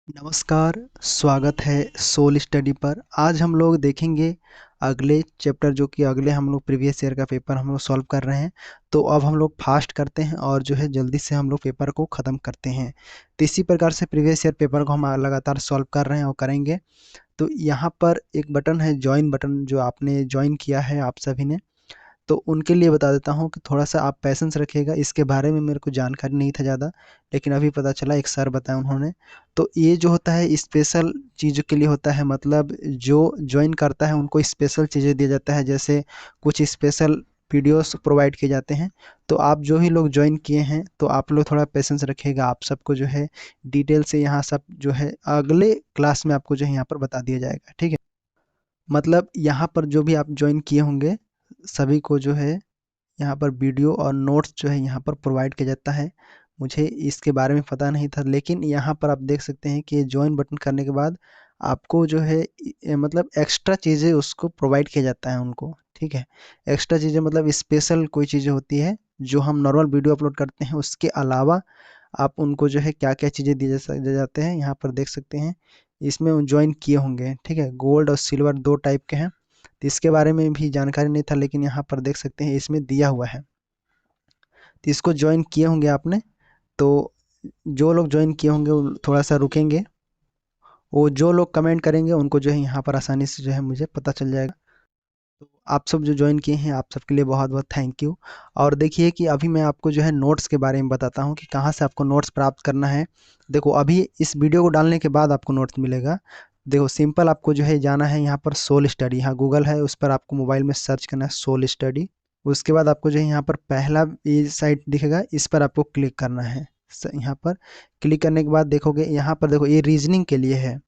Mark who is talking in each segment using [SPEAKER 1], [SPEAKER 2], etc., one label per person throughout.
[SPEAKER 1] नमस्कार, स्वागत है सोल स्टडी पर। आज हम लोग देखेंगे अगले चैप्टर जो कि अगले हम लोग प्रीवियस ईयर का पेपर हम लोग सॉल्व कर रहे हैं। तो अब हम लोग फास्ट करते हैं और जो है जल्दी से हम लोग पेपर को ख़त्म करते हैं। तो इसी प्रकार से प्रीवियस ईयर पेपर को हम लगातार सॉल्व कर रहे हैं और करेंगे। तो यहाँ पर एक बटन है जॉइन बटन, जो आपने ज्वाइन किया है आप सभी ने, तो उनके लिए बता देता हूँ कि थोड़ा-सा आप पेशेंस रखिएगा। इसके बारे में मेरे को जानकारी नहीं था ज़्यादा, लेकिन अभी पता चला, एक सर बताया उन्होंने। तो ये जो होता है स्पेशल चीज़ों के लिए होता है, मतलब जो जॉइन करता है उनको स्पेशल चीज़ें दिया जाता है, जैसे कुछ स्पेशल वीडियोस प्रोवाइड किए जाते हैं। तो आप जो ही लोग जॉइन किए हैं, तो आप लोग थोड़ा पेशेंस रखिएगा। आप सबको जो है डिटेल से यहाँ सब जो है अगले क्लास में आपको जो है यहाँ पर बता दिया जाएगा, ठीक है? मतलब यहाँ पर जो भी आप जॉइन किए होंगे, सभी को जो है यहाँ पर वीडियो और नोट्स जो है यहाँ पर प्रोवाइड किया जाता है। मुझे इसके बारे में पता नहीं था, लेकिन यहाँ पर आप देख सकते हैं कि जॉइन बटन करने के बाद आपको जो है मतलब एक्स्ट्रा चीज़ें उसको प्रोवाइड किया जाता है उनको, ठीक है? एक्स्ट्रा चीज़ें मतलब स्पेशल कोई चीज़ें होती है जो हम नॉर्मल वीडियो अपलोड करते हैं, उसके अलावा आप उनको जो है क्या-क्या चीज़ें दिए जाते हैं, यहाँ पर देख सकते हैं। इसमें जॉइन किए होंगे, ठीक है? गोल्ड और सिल्वर 2 टाइप के हैं। तो इसके बारे में भी जानकारी नहीं था, लेकिन यहाँ पर देख सकते हैं इसमें दिया हुआ है। तो इसको जॉइन किए होंगे आपने, तो जो लोग जॉइन किए होंगे वो थोड़ा-सा रुकेंगे। वो जो लोग कमेंट करेंगे उनको जो है यहाँ पर आसानी से जो है मुझे पता चल जाएगा। तो आप सब जो जॉइन किए हैं, आप सबके लिए बहुत-बहुत थैंक यू। और देखिए कि अभी मैं आपको जो है नोट्स के बारे में बताता हूँ कि कहाँ से आपको नोट्स प्राप्त करना है। देखो, अभी इस वीडियो को डालने के बाद आपको नोट्स मिलेगा। देखो, सिंपल आपको जो है जाना है यहाँ पर सोल स्टडी, यहाँ गूगल है, उस पर आपको मोबाइल में सर्च करना है सोल स्टडी। उसके बाद आपको जो है यहाँ पर पहला ये साइट दिखेगा, इस पर आपको क्लिक करना है। यहाँ पर क्लिक करने के बाद देखोगे, यहाँ पर देखो ये रीजनिंग के लिए है।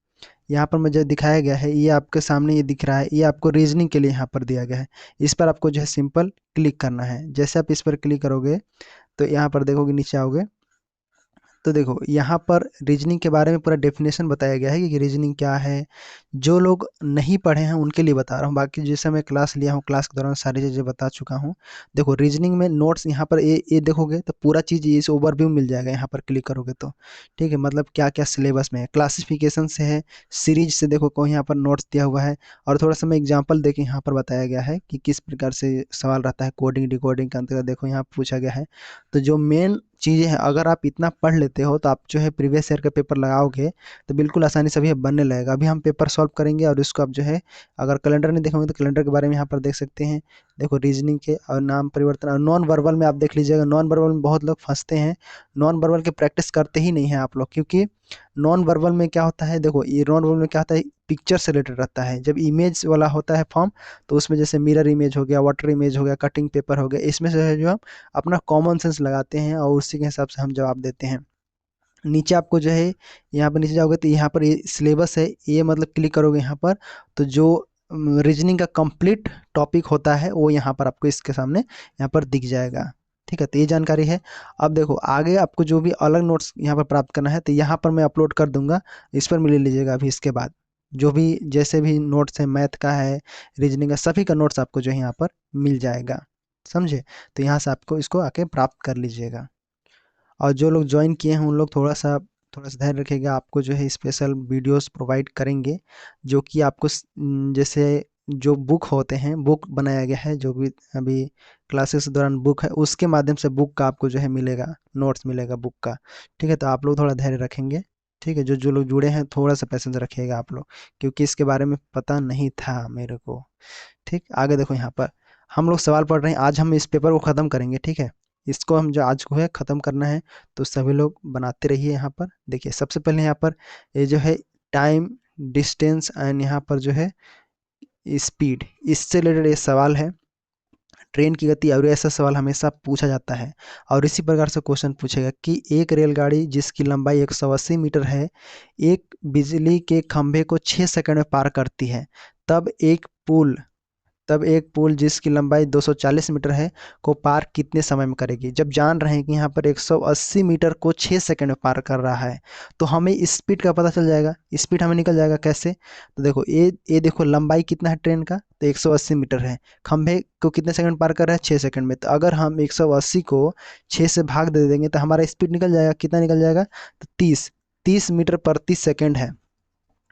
[SPEAKER 1] यहाँ पर मुझे दिखाया गया है, ये आपके सामने ये दिख रहा है, ये आपको रीजनिंग के लिए यहाँ पर दिया गया है। इस पर आपको जो है सिंपल क्लिक करना है। जैसे आप इस पर क्लिक करोगे, तो यहाँ पर देखोगे, नीचे आओगे, तो देखो यहाँ पर रीजनिंग के बारे में पूरा डेफिनेशन बताया गया है कि रीजनिंग क्या है। जो लोग नहीं पढ़े हैं उनके लिए बता रहा हूँ, बाकी जैसे मैं क्लास लिया हूँ, क्लास के दौरान सारी चीज़ें बता चुका हूँ। देखो, रीजनिंग में नोट्स यहाँ पर ये देखोगे तो पूरा चीज़ इस ओवरव्यू मिल जाएगा, यहाँ पर क्लिक करोगे तो, ठीक है? मतलब क्या क्या सिलेबस में है, क्लासिफिकेशन से है, सीरीज से देखो को यहाँ पर नोट्स दिया हुआ है। और थोड़ा सा मैं एग्जाम्पल देके यहाँ पर बताया गया है कि किस प्रकार से सवाल रहता है, कोडिंग डिकोडिंग के अंतर्गत देखो यहाँ पूछा गया है। तो जो मेन चीज़ें हैं, अगर आप इतना पढ़ लेते हो तो आप जो है प्रीवियस ईयर का पेपर लगाओगे तो बिल्कुल आसानी से भी बनने लगेगा। अभी हम पेपर सॉल्व करेंगे और इसको आप जो है, अगर कैलेंडर नहीं देखोगे तो कैलेंडर के बारे में यहाँ पर देख सकते हैं। देखो, रीजनिंग के और नाम परिवर्तन और नॉन वर्बल में आप देख लीजिएगा। नॉन वर्बल में बहुत लोग फंसते हैं, नॉन वर्बल की प्रैक्टिस करते ही नहीं हैं आप लोग, क्योंकि नॉन वर्बल में क्या होता है, देखो ये नॉन वर्बल में क्या होता है, पिक्चर से रिलेटेड रहता है। जब इमेज वाला होता है फॉर्म, तो उसमें जैसे मिरर इमेज हो गया, वाटर इमेज हो गया, कटिंग पेपर हो गया, इसमें से है जो हम अपना कॉमन सेंस लगाते हैं और उसी के हिसाब से हम जवाब देते हैं। नीचे आपको जो है, यहाँ पर नीचे जाओगे तो यहाँ पर ये सिलेबस है, ये मतलब क्लिक करोगे यहाँ पर, तो जो रीजनिंग का कंप्लीट टॉपिक होता है वो यहाँ पर आपको इसके सामने यहाँ पर दिख जाएगा, ठीक है? तो ये जानकारी है। अब देखो, आगे आपको जो भी अलग नोट्स यहाँ पर प्राप्त करना है, तो यहाँ पर मैं अपलोड कर दूंगा, इस पर मिल लीजिएगा। अभी इसके बाद जो भी जैसे भी नोट्स है, मैथ का है, रीजनिंग का, सभी का नोट्स आपको जो है यहाँ पर मिल जाएगा, समझे? तो यहाँ से आपको इसको आके प्राप्त कर लीजिएगा। और जो लोग ज्वाइन किए हैं उन लोग थोड़ा सा धैर्य रखिएगा। आपको जो है स्पेशल वीडियोस प्रोवाइड करेंगे, जो कि आपको जैसे जो बुक होते हैं, बुक बनाया गया है, जो भी अभी क्लासेस के दौरान बुक है, उसके माध्यम से बुक का आपको जो है मिलेगा, नोट्स मिलेगा बुक का, ठीक है? तो आप लोग थोड़ा धैर्य रखेंगे, ठीक है? जो जो लोग जुड़े हैं थोड़ा सा पैसेंस रखिएगा आप लोग, क्योंकि इसके बारे में पता नहीं था मेरे को, ठीक? आगे देखो, यहाँ पर हम लोग सवाल पढ़ रहे हैं। आज हम इस पेपर को ख़त्म करेंगे, ठीक है? इसको हम जो आज को है ख़त्म करना है, तो सभी लोग बनाते रहिए। यहाँ पर देखिए, सबसे पहले यहाँ पर ये जो है टाइम, डिस्टेंस एंड यहाँ पर जो है स्पीड, इससे रिलेटेड ये सवाल है। ट्रेन की गति और ऐसा सवाल हमेशा पूछा जाता है। और इसी प्रकार से क्वेश्चन पूछेगा कि एक रेलगाड़ी जिसकी लंबाई 180 मीटर है, एक बिजली के खंभे को 6 सेकंड में पार करती है, तब एक पुल जिसकी लंबाई 240 मीटर है को पार कितने समय में करेगी? जब जान रहे हैं कि यहाँ पर 180 मीटर को 6 सेकंड में पार कर रहा है, तो हमें स्पीड का पता चल जाएगा। स्पीड हमें निकल जाएगा कैसे? तो देखो, ये देखो लंबाई कितना है ट्रेन का, तो 180 मीटर है। खंभे को कितने सेकंड पार कर रहा है? 6 सेकंड में। तो अगर हम 180 को 6 से भाग दे देंगे तो हमारा स्पीड निकल जाएगा, कितना निकल जाएगा? तो 30। 30 मीटर प्रति सेकंड है।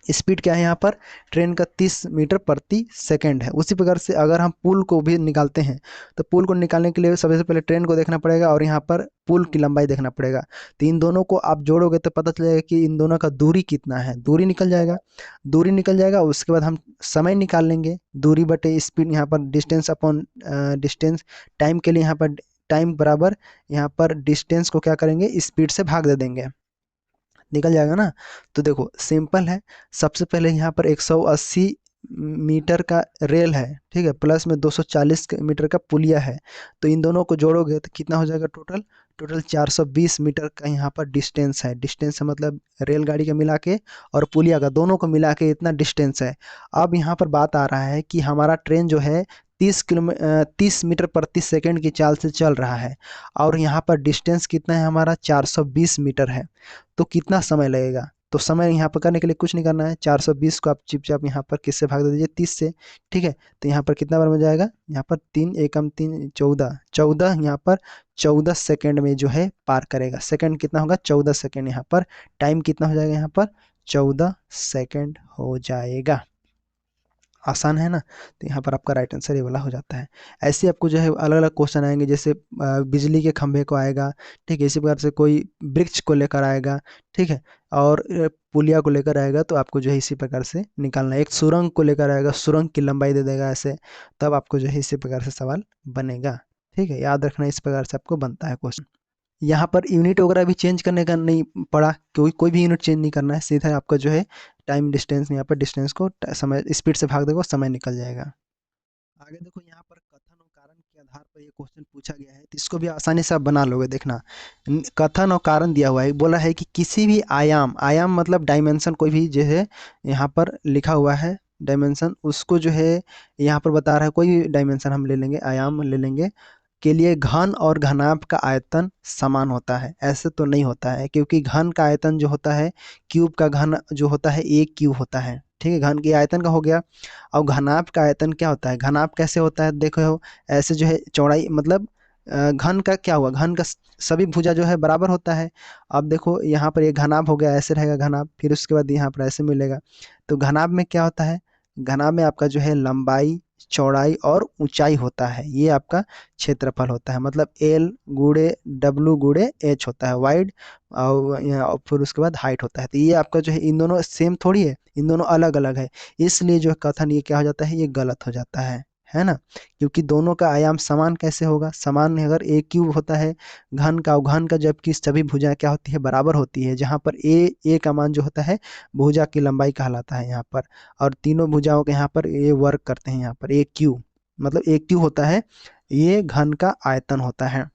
[SPEAKER 1] स्पीड क्या है यहाँ पर, ट्रेन का 30 मीटर प्रति सेकंड है। उसी प्रकार से अगर हम पुल को भी निकालते हैं तो पुल को निकालने के लिए सबसे पहले ट्रेन को देखना पड़ेगा और यहाँ पर पुल की लंबाई देखना पड़ेगा। तो इन दोनों को आप जोड़ोगे तो पता चलेगा कि इन दोनों का दूरी कितना है, दूरी निकल जाएगा। दूरी निकल जाएगा, उसके बाद हम समय निकाल लेंगे, दूरी बटे स्पीड, यहाँ पर डिस्टेंस अपॉन डिस्टेंस, टाइम के लिए यहाँ पर टाइम बराबर यहाँ पर डिस्टेंस को क्या करेंगे, स्पीड से भाग दे देंगे, निकल जाएगा ना। तो देखो सिंपल है, सबसे पहले यहाँ पर 180 मीटर का रेल है, ठीक है, प्लस में 240 मीटर का पुलिया है। तो इन दोनों को जोड़ोगे तो कितना हो जाएगा, टोटल टोटल 420 मीटर का यहाँ पर डिस्टेंस है। डिस्टेंस है मतलब रेलगाड़ी का मिला के और पुलिया का, दोनों को मिला के इतना डिस्टेंस है। अब यहाँ पर बात आ रहा है कि हमारा ट्रेन जो है 30 मीटर प्रति सेकंड की चाल से चल रहा है और यहाँ पर डिस्टेंस कितना है हमारा, 420 मीटर है। तो कितना समय लगेगा, तो समय यहाँ पर करने के लिए कुछ नहीं करना है, 420 को आप चुपचाप यहाँ पर किससे भाग दे दीजिए, 30 से, ठीक है। तो यहाँ पर कितना बार में जाएगा, यहाँ पर 3 एकम 3 14 14, यहाँ पर 14 सेकंड में जो है पार करेगा। सेकंड कितना होगा, 14 सेकंड, यहाँ पर टाइम कितना हो जाएगा, यहाँ पर 14 सेकंड हो जाएगा। आसान है ना। तो यहाँ पर आपका राइट आंसर ये वाला हो जाता है। ऐसे आपको जो है अलग अलग क्वेश्चन आएंगे, जैसे बिजली के खंभे को आएगा, ठीक है, इसी प्रकार से कोई वृक्ष को लेकर आएगा, ठीक है, और पुलिया को लेकर आएगा तो आपको जो है इसी प्रकार से निकालना है। एक सुरंग को लेकर आएगा, सुरंग की लंबाई दे देगा ऐसे, तब आपको जो है इसी प्रकार से सवाल बनेगा, ठीक है, याद रखना इस प्रकार से आपको बनता है क्वेश्चन। यहाँ पर यूनिट वगैरह भी चेंज करने का नहीं पड़ा, कोई भी यूनिट चेंज नहीं करना है, सीधा आपका जो है टाइम डिस्टेंस, यहाँ पर डिस्टेंस को समय स्पीड से भाग देगा, समय निकल जाएगा। आगे देखो यहाँ पर कथन और कारण के आधार पर ये क्वेश्चन पूछा गया है, तो इसको भी आसानी से आप बना लोगे, देखना। कथन और कारण दिया हुआ है, बोला है कि किसी भी आयाम, आयाम मतलब डायमेंशन, कोई भी जो है यहाँ पर लिखा हुआ है डायमेंशन, उसको जो है यहाँ पर बता रहा है, कोई भी डायमेंशन हम ले लेंगे, आयाम ले लेंगे, के लिए घन और घनाभ का आयतन समान होता है। ऐसे तो नहीं होता है, क्योंकि घन का आयतन जो होता है, क्यूब का घन जो होता है, एक क्यूब होता है, ठीक है, घन के आयतन का हो गया। और घनाभ का आयतन क्या होता है, घनाभ कैसे होता है, देखो ऐसे जो है चौड़ाई मतलब घन का क्या हुआ, घन का सभी भुजा जो है बराबर होता है। अब देखो यहाँ पर ये घनाभ हो गया, ऐसे रहेगा घनाभ, फिर उसके बाद यहाँ पर ऐसे मिलेगा। तो घनाभ में क्या होता है, घनाभ में आपका जो है लंबाई, चौड़ाई और ऊंचाई होता है, ये आपका क्षेत्रफल होता है, मतलब L गुड़े W गुड़े H होता है, वाइड, और फिर उसके बाद हाइट होता है। तो ये आपका जो है इन दोनों सेम थोड़ी है, इन दोनों अलग अलग है, इसलिए जो कथन ये क्या हो जाता है, ये गलत हो जाता है ना। क्योंकि दोनों का आयाम समान कैसे होगा, समान अगर ए क्यूब होता है घन का, घन का जबकि सभी भुजाएं क्या होती है, बराबर होती है, जहाँ पर ए का मान जो होता है भुजा की लंबाई कहलाता है यहाँ पर, और तीनों भुजाओं के यहाँ पर ये वर्क करते हैं, यहाँ पर ए क्यू मतलब ए क्यू होता है, ये घन का आयतन होता है।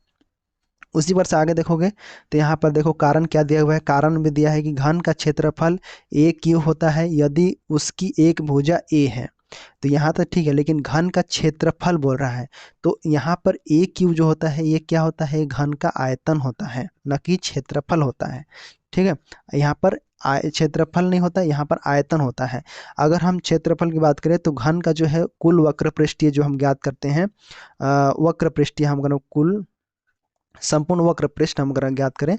[SPEAKER 1] उसी पर से आगे देखोगे तो यहाँ पर देखो कारण क्या दिया हुआ है, कारण भी दिया है कि घन का क्षेत्रफल ए क्यू होता है यदि उसकी एक भुजा ए है। तो यहाँ तक ठीक है, लेकिन घन का क्षेत्रफल बोल रहा है, तो यहाँ पर ए क्यू जो होता है ये क्या होता है, घन का आयतन होता है, न कि क्षेत्रफल होता है, ठीक है। यहाँ पर क्षेत्रफल नहीं होता, यहाँ पर आयतन होता है। अगर हम क्षेत्रफल की बात करें तो घन का जो है कुल वक्र पृष्ठीय जो हम ज्ञात करते हैं, वक्र पृष्ठीय हम अगर कुल संपूर्ण वक्र पृष्ठ हम अगर ज्ञात करें,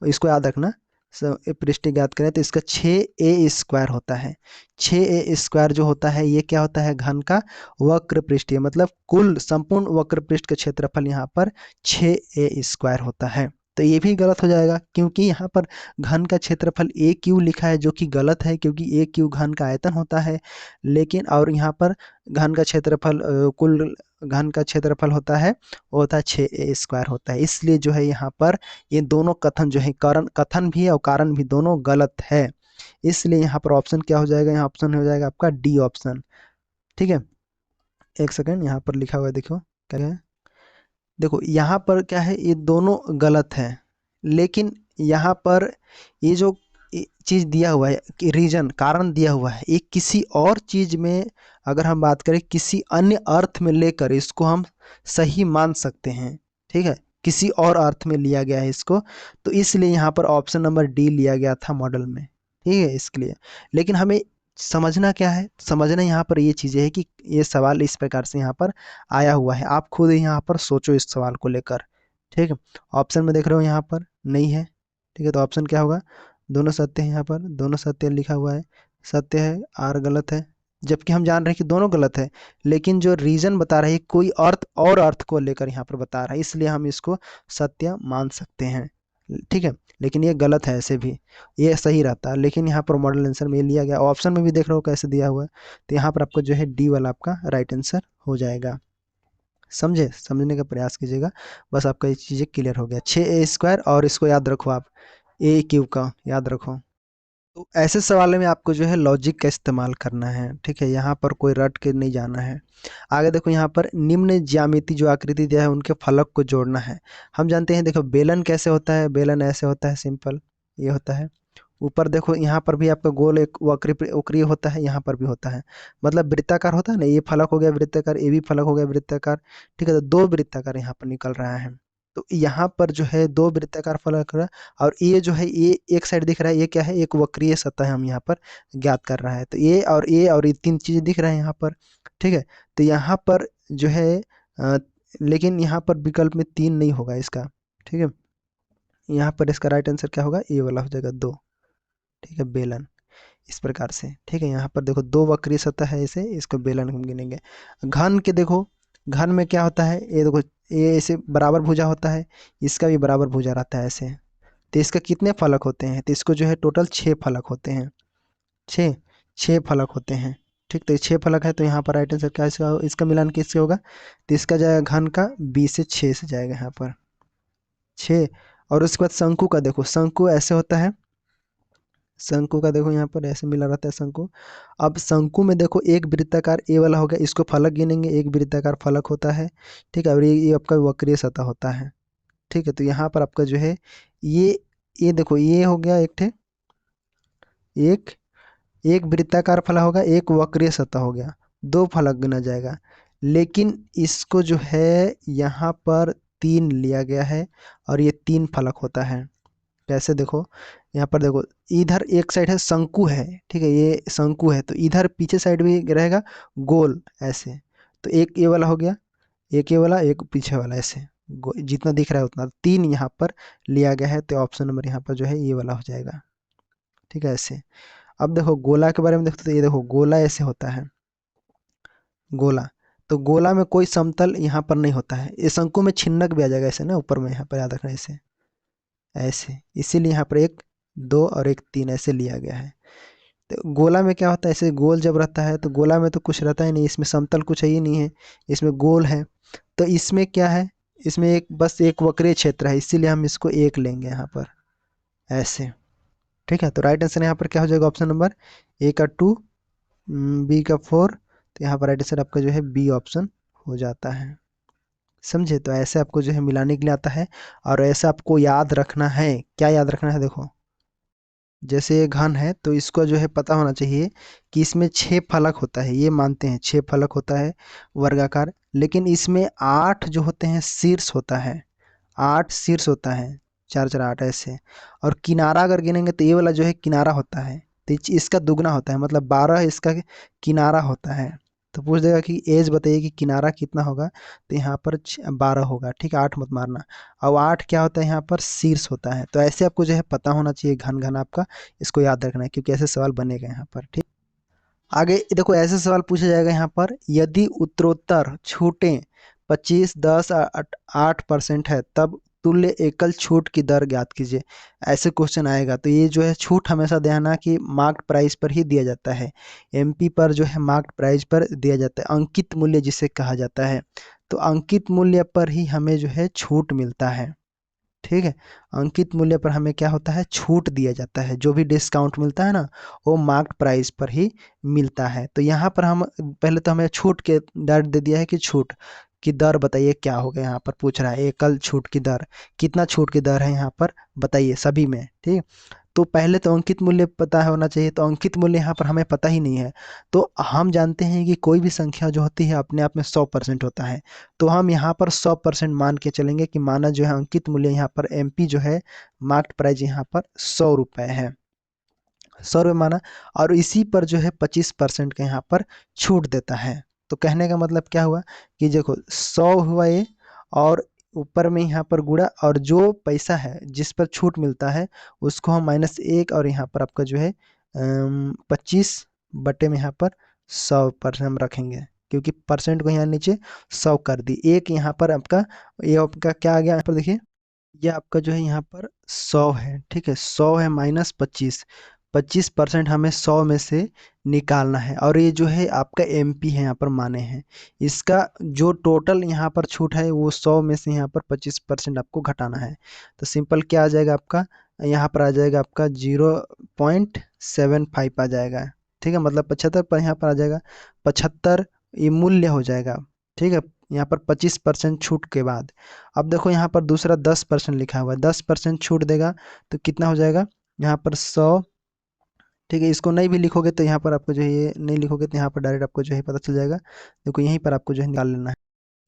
[SPEAKER 1] इसको याद रखना, पृष्ठ ज्ञात करें तो इसका 6a² होता है। 6a² जो होता है ये क्या होता है, घन का वक्र पृष्ठीय, मतलब कुल संपूर्ण वक्र पृष्ठ का क्षेत्रफल यहाँ पर 6a² होता है। तो ये भी गलत हो जाएगा, क्योंकि यहाँ पर घन का क्षेत्रफल ए क्यू लिखा है, जो कि गलत है, क्योंकि ए क्यू घन का आयतन होता है। लेकिन और यहाँ पर घन का क्षेत्रफल कुल घन का क्षेत्रफल होता है, वो होता है 6a² होता है। इसलिए जो है यहाँ पर ये दोनों कथन जो है, कारण कथन भी और कारण भी दोनों गलत है। इसलिए यहाँ पर ऑप्शन क्या हो जाएगा, यहाँ ऑप्शन हो जाएगा आपका डी ऑप्शन, ठीक है। एक सेकेंड, यहाँ पर लिखा हुआ है, देखो क्या है, देखो यहाँ पर क्या है, ये दोनों गलत है, लेकिन यहाँ पर ये जो चीज दिया हुआ है कि रीजन, कारण दिया हुआ है, ये किसी और चीज में अगर हम बात करें किसी अन्य अर्थ में लेकर इसको हम सही मान सकते हैं, ठीक है, किसी और अर्थ में लिया गया है इसको, तो इसलिए यहाँ पर ऑप्शन नंबर डी लिया गया था मॉडल में, ठीक है, इसके लिए। लेकिन हमें समझना क्या है, समझना यहाँ पर ये चीज़ें है कि ये सवाल इस प्रकार से यहाँ पर आया हुआ है, आप खुद यहाँ पर सोचो इस सवाल को लेकर, ठीक है। ऑप्शन में देख रहे हो यहाँ पर नहीं है, ठीक है, तो ऑप्शन क्या होगा, दोनों सत्य है, यहाँ पर दोनों सत्य लिखा हुआ है, सत्य है, आर गलत है, जबकि हम जान रहे हैं कि दोनों गलत है, लेकिन जो रीजन बता रहा है कोई अर्थ और अर्थ को लेकर यहाँ पर बता रहा है, इसलिए हम इसको सत्य मान सकते हैं। ठीक है, लेकिन ये गलत है, ऐसे भी ये सही रहता है, लेकिन यहाँ पर मॉडल आंसर में ये लिया गया। ऑप्शन में भी देख रहे हो कैसे दिया हुआ है, तो यहाँ पर आपको जो है डी वाला आपका राइट आंसर हो जाएगा। समझे, समझने का प्रयास कीजिएगा, बस आपका ये चीज़ें क्लियर हो गया। 6a² और इसको याद रखो आप, ए क्यूब का याद रखो। तो ऐसे सवालों में आपको जो है लॉजिक का इस्तेमाल करना है। ठीक है, यहाँ पर कोई रट के नहीं जाना है। आगे देखो, यहाँ पर निम्न ज्यामिति जो आकृति दिया है उनके फलक को जोड़ना है। हम जानते हैं, देखो बेलन कैसे होता है, बेलन ऐसे होता है, सिंपल ये होता है। ऊपर देखो, यहाँ पर भी आपका गोल एक वक्री वक्रीय होता है, यहाँ पर भी होता है, मतलब वृत्ताकार होता है ना, ये फलक हो गया वृत्ताकार, ये भी फलक हो गया वृत्ताकार। ठीक है, तो दो वृत्ताकार यहाँ पर निकल रहा है। तो यहाँ पर जो है दो वृत्ताकार फलक रहा, और ये जो है ये एक साइड दिख रहा है, ये क्या है, एक वक्रीय सतह हम यहाँ पर ज्ञात कर रहा है। तो ये तीन चीजें दिख रहे हैं यहाँ पर। ठीक है, तो यहाँ पर जो है लेकिन यहाँ पर विकल्प में 3 नहीं होगा इसका। ठीक है, यहाँ पर इसका राइट आंसर क्या होगा, ए वाला हो जाएगा 2। ठीक है, बेलन इस प्रकार से। ठीक है, यहाँ पर देखो दो वक्रीय सतह है, इसे इसको बेलन हम गिनेंगे। घन के देखो, घन में क्या होता है, ये देखो ये ऐसे बराबर भुजा होता है, इसका भी बराबर भुजा रहता है ऐसे। तो इसका कितने फलक होते हैं, तो इसको जो है टोटल 6 फलक होते हैं, 6 6 फलक होते हैं। ठीक, तो ये 6 फलक है, तो यहाँ पर राइट आंसर क्या इसका मिलान किससे होगा, तो इसका जाएगा घन का 20 से 6 से जाएगा यहाँ पर 6। और उसके बाद शंकु का देखो, शंकु ऐसे होता है, शंकु का देखो यहाँ पर ऐसे मिला रहता है शंकु। अब शंकु में देखो एक वृत्ताकार ए वाला हो गया, इसको फलक गिनेंगे, एक वृत्ताकार फलक होता है। ठीक है, और ये आपका वक्रीय सतह होता है। ठीक है, तो यहाँ पर आपका जो है ये देखो ये हो गया एक ठे, एक एक वृत्ताकार फलक होगा, एक वक्रीय सतह हो गया, दो फलक गिना जाएगा। लेकिन इसको जो है यहाँ पर 3 लिया गया है, और ये 3 फलक होता है। कैसे देखो, यहाँ पर देखो इधर एक साइड है शंकु है, ठीक है, ये शंकु है, तो इधर पीछे साइड भी रहेगा गोल ऐसे। तो एक ये वाला हो गया, एक ये वाला, एक पीछे वाला, ऐसे जितना दिख रहा है उतना 3 यहाँ पर लिया गया है, तो ऑप्शन नंबर यहाँ पर जो है ये वाला हो जाएगा। ठीक है, ऐसे। अब देखो गोला के बारे में देखते, तो ये देखो गोला ऐसे होता है, गोला। तो गोला में कोई समतल यहाँ पर नहीं होता है, ये शंकु में छिन्नक भी आ जाएगा ऐसे ना ऊपर में, यहाँ पर याद रखना ऐसे, ऐसे, इसीलिए यहाँ पर 1 2 और 1 3 ऐसे लिया गया है। तो गोला में क्या होता है, ऐसे गोल जब रहता है तो गोला में तो कुछ रहता ही नहीं, इसमें समतल कुछ है ही नहीं है, इसमें गोल है। तो इसमें क्या है, इसमें एक बस एक वक्रीय क्षेत्र है, इसीलिए हम इसको 1 लेंगे यहाँ पर ऐसे। ठीक है, तो राइट आंसर यहाँ पर क्या हो जाएगा, ऑप्शन नंबर ए का 2, बी का 4। तो यहाँ पर राइट आंसर आपका जो है बी ऑप्शन हो जाता है। समझे, तो ऐसे आपको जो है मिलाने के लिए आता है, और ऐसा आपको याद रखना है। क्या याद रखना है, देखो जैसे ये घन है, तो इसको जो है पता होना चाहिए कि इसमें 6 फलक होता है, ये मानते हैं 6 फलक होता है वर्गाकार, लेकिन इसमें 8 जो होते हैं शीर्ष होता है, 8 शीर्ष होता है, 4 4 8 ऐसे। और किनारा अगर गिनेंगे तो ये वाला जो है किनारा होता है, तो इसका दुगना होता है, मतलब 12 इसका किनारा होता है। तो पूछ देगा कि एज बताइए कि किनारा कितना होगा, तो यहाँ पर 12 होगा। ठीक है, 8 मत मारना। और 8 क्या होता है, यहाँ पर शीर्ष होता है। तो ऐसे आपको जो है पता होना चाहिए घन घन आपका, इसको याद रखना है, क्योंकि ऐसे सवाल बनेगा यहाँ पर। ठीक, आगे देखो ऐसे सवाल पूछा जाएगा यहाँ पर, यदि उत्तरोत्तर छूटें 25 10 8% है, तब तुल्य एकल छूट की दर ज्ञात कीजिए। ऐसे क्वेश्चन आएगा, तो ये जो है छूट हमेशा ध्यान है कि मार्क्ड प्राइस पर ही दिया जाता है, एमपी पर जो है मार्क्ड प्राइस पर दिया जाता है, अंकित मूल्य जिसे कहा जाता है। तो अंकित मूल्य पर ही हमें जो है छूट मिलता है। ठीक है, अंकित मूल्य पर हमें क्या होता है, छूट दिया जाता है, जो भी डिस्काउंट मिलता है ना वो मार्क्ड प्राइस पर ही मिलता है। तो यहाँ पर हम पहले तो हमें छूट के दर दे दिया है कि छूट की दर बताइए क्या होगा, यहाँ पर पूछ रहा है एकल छूट की दर, कितना छूट की दर है यहाँ पर बताइए सभी में। ठीक, तो पहले तो अंकित मूल्य पता होना चाहिए, तो अंकित मूल्य यहाँ पर हमें पता ही नहीं है। तो हम जानते हैं कि कोई भी संख्या जो होती है अपने आप में 100% होता है, तो हम यहाँ पर 100% मान के चलेंगे कि माना जो है अंकित मूल्य यहाँ पर एमपी जो है मार्क्ड प्राइस यहाँ पर 100 रुपये है, 100 रुपये माना, और इसी पर जो है 25% का यहाँ पर छूट देता है। तो कहने का मतलब क्या हुआ कि देखो 100 हुआ ये, और ऊपर में यहाँ पर गुणा, और जो पैसा है जिस पर छूट मिलता है उसको हम -1, और यहाँ पर आपका जो है 25 बटे में यहाँ पर 100% हम रखेंगे, क्योंकि परसेंट को यहाँ नीचे 100 कर दी। एक यहाँ पर आपका, ये आपका क्या आ गया यहाँ पर देखिए, ये आपका जो है यहाँ पर 100 है, ठीक है, 100 है -25, 25% हमें 100 में से निकालना है, और ये जो है आपका एमपी है यहाँ पर माने हैं। इसका जो टोटल यहाँ पर छूट है वो 100 में से यहाँ पर 25% आपको घटाना है। तो सिंपल क्या आ जाएगा आपका, यहाँ पर आ जाएगा आपका 0.75 आ जाएगा, ठीक है, मतलब 75 पर यहाँ पर आ जाएगा 75, ये मूल्य हो जाएगा, ठीक है, यहाँ पर 25% छूट के बाद। अब देखो यहाँ पर दूसरा 10% लिखा हुआ है, 10% छूट देगा तो कितना हो जाएगा, यहाँ पर 100, ठीक है, इसको नहीं भी लिखोगे तो यहाँ पर आपको जो है, ये नहीं लिखोगे तो यहाँ पर डायरेक्ट आपको जो है पता चल जाएगा। देखो यहीं पर आपको जो है निकाल लेना है,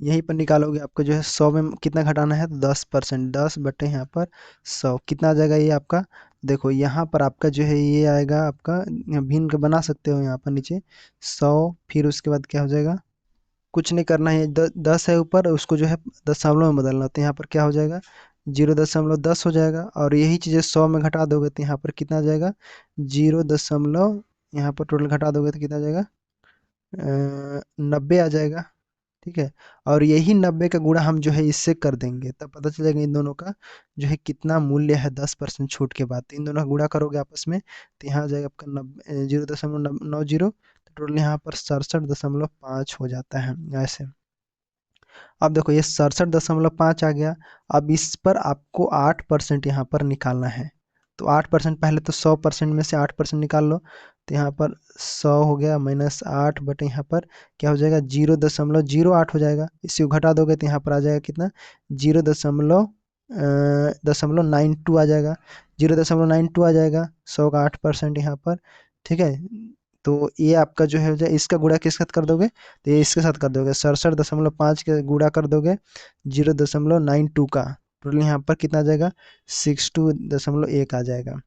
[SPEAKER 1] यहीं पर निकालोगे, आपको जो है 100 में कितना घटाना है, तो 10%, 10 बटे यहाँ पर 100 कितना आ जाएगा ये आपका। देखो यहाँ पर आपका जो है ये आएगा आपका, भिन्न का बना सकते हो यहाँ पर नीचे 100, फिर उसके बाद क्या हो जाएगा, कुछ नहीं करना है, 10 है ऊपर, उसको जो है दशमलव में बदलना, तो यहाँ पर क्या हो जाएगा 0.10 हो जाएगा, और यही चीज़ें 100 में घटा दोगे तो यहाँ पर कितना आ जाएगा 0, यहाँ पर टोटल घटा दोगे तो कितना आ जाएगा 90 आ जाएगा, ठीक है। और यही 90 का गुणा हम जो है इससे कर देंगे, तब पता चलेगा इन दोनों का जो है कितना मूल्य है 10% छूट के बाद। तो इन दोनों का गुणा करोगे आपस में तो यहाँ आ जाएगा आपका 0.90, तो टोटल यहाँ पर 67.5 हो जाता है ऐसे। अब देखो ये 67.5 आ गया। अब इस पर आपको 8% यहाँ पर निकालना है, तो 8% पहले तो 100% में से 8% निकाल लो, तो यहाँ पर 100 हो गया -8 बटे यहाँ पर क्या हो जाएगा 0.08 हो जाएगा। इसी को घटा दोगे तो यहाँ पर आ जाएगा कितना 0.92 आ जाएगा, 0.92 आ जाएगा, 100 का 8% यहाँ पर, ठीक है। तो ये आपका जो है हो जाए, इसका गुणा किसके साथ कर दोगे, तो ये इसके साथ कर दोगे 67.5 के गुणा कर दोगे 0.92 का, टोटल यहाँ पर कितना आ जाएगा 62.1 आ जाएगा।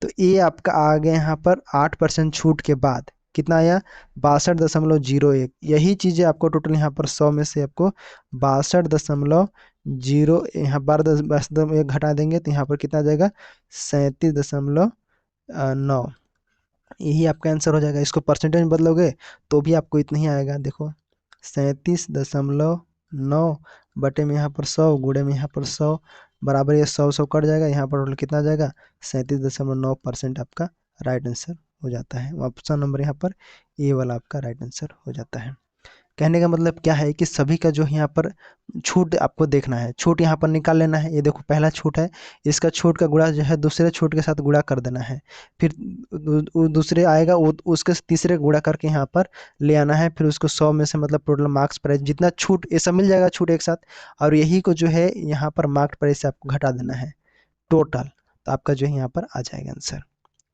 [SPEAKER 1] तो ये आपका आ गया यहाँ पर 8% छूट के बाद कितना आया 62.01। यही चीज़ें आपको टोटल यहाँ पर 100 में से आपको 62.0, यहाँ 12.1 घटा देंगे तो यहाँ पर कितना आ जाएगा 37.9। यही आपका आंसर हो जाएगा। इसको परसेंटेज में बदलोगे तो भी आपको इतना ही आएगा। देखो 37.9 बटे में यहाँ पर 100 गुणे में यहाँ पर 100 बराबर, ये 100 कट जाएगा, यहाँ पर टोटल कितना आ जाएगा 37.9% आपका राइट आंसर हो जाता है। ऑप्शन नंबर यहाँ पर ए वाला आपका राइट आंसर हो जाता है। कहने का मतलब क्या है कि सभी का जो यहाँ पर छूट आपको देखना है, छूट यहाँ पर निकाल लेना है। ये देखो पहला छूट है, इसका छूट का गुणा जो है दूसरे छूट के साथ गुणा कर देना है, फिर दूसरे आएगा उसके तीसरे गुणा करके यहाँ पर ले आना है, फिर उसको 100 में से मतलब टोटल मार्क्स प्राइस जितना छूट ये सब मिल जाएगा छूट एक साथ, और यही को जो है यहाँ पर मार्क्स प्राइस से आपको घटा देना है टोटल, तो आपका जो है यहाँ पर आ जाएगा आंसर।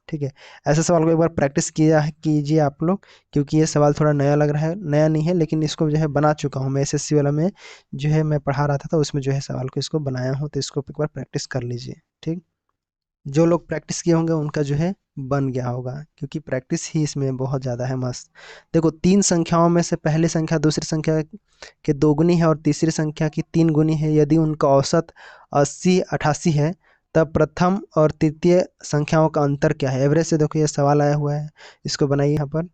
[SPEAKER 1] ठीक है, ऐसे सवाल को एक बार प्रैक्टिस किया कीजिए आप लोग, क्योंकि ये सवाल थोड़ा नया लग रहा है, नया नहीं है लेकिन इसको जो है बना चुका हूँ मैं, एसएससी वाला में जो है मैं पढ़ा रहा था तो उसमें जो है सवाल को इसको बनाया हूँ, तो इसको एक बार प्रैक्टिस कर लीजिए। ठीक, जो लोग प्रैक्टिस किए होंगे उनका जो है बन गया होगा, क्योंकि प्रैक्टिस ही इसमें बहुत ज़्यादा है मस्त। देखो 3 संख्याओं में से पहली संख्या दूसरी संख्या के 2 गुनी है और तीसरी संख्या की 3 गुनी है, यदि उनका औसत 80 88 है तब प्रथम और तृतीय संख्याओं का अंतर क्या है। एवरेज से देखो ये सवाल आया हुआ है, इसको बनाइए यहाँ पर।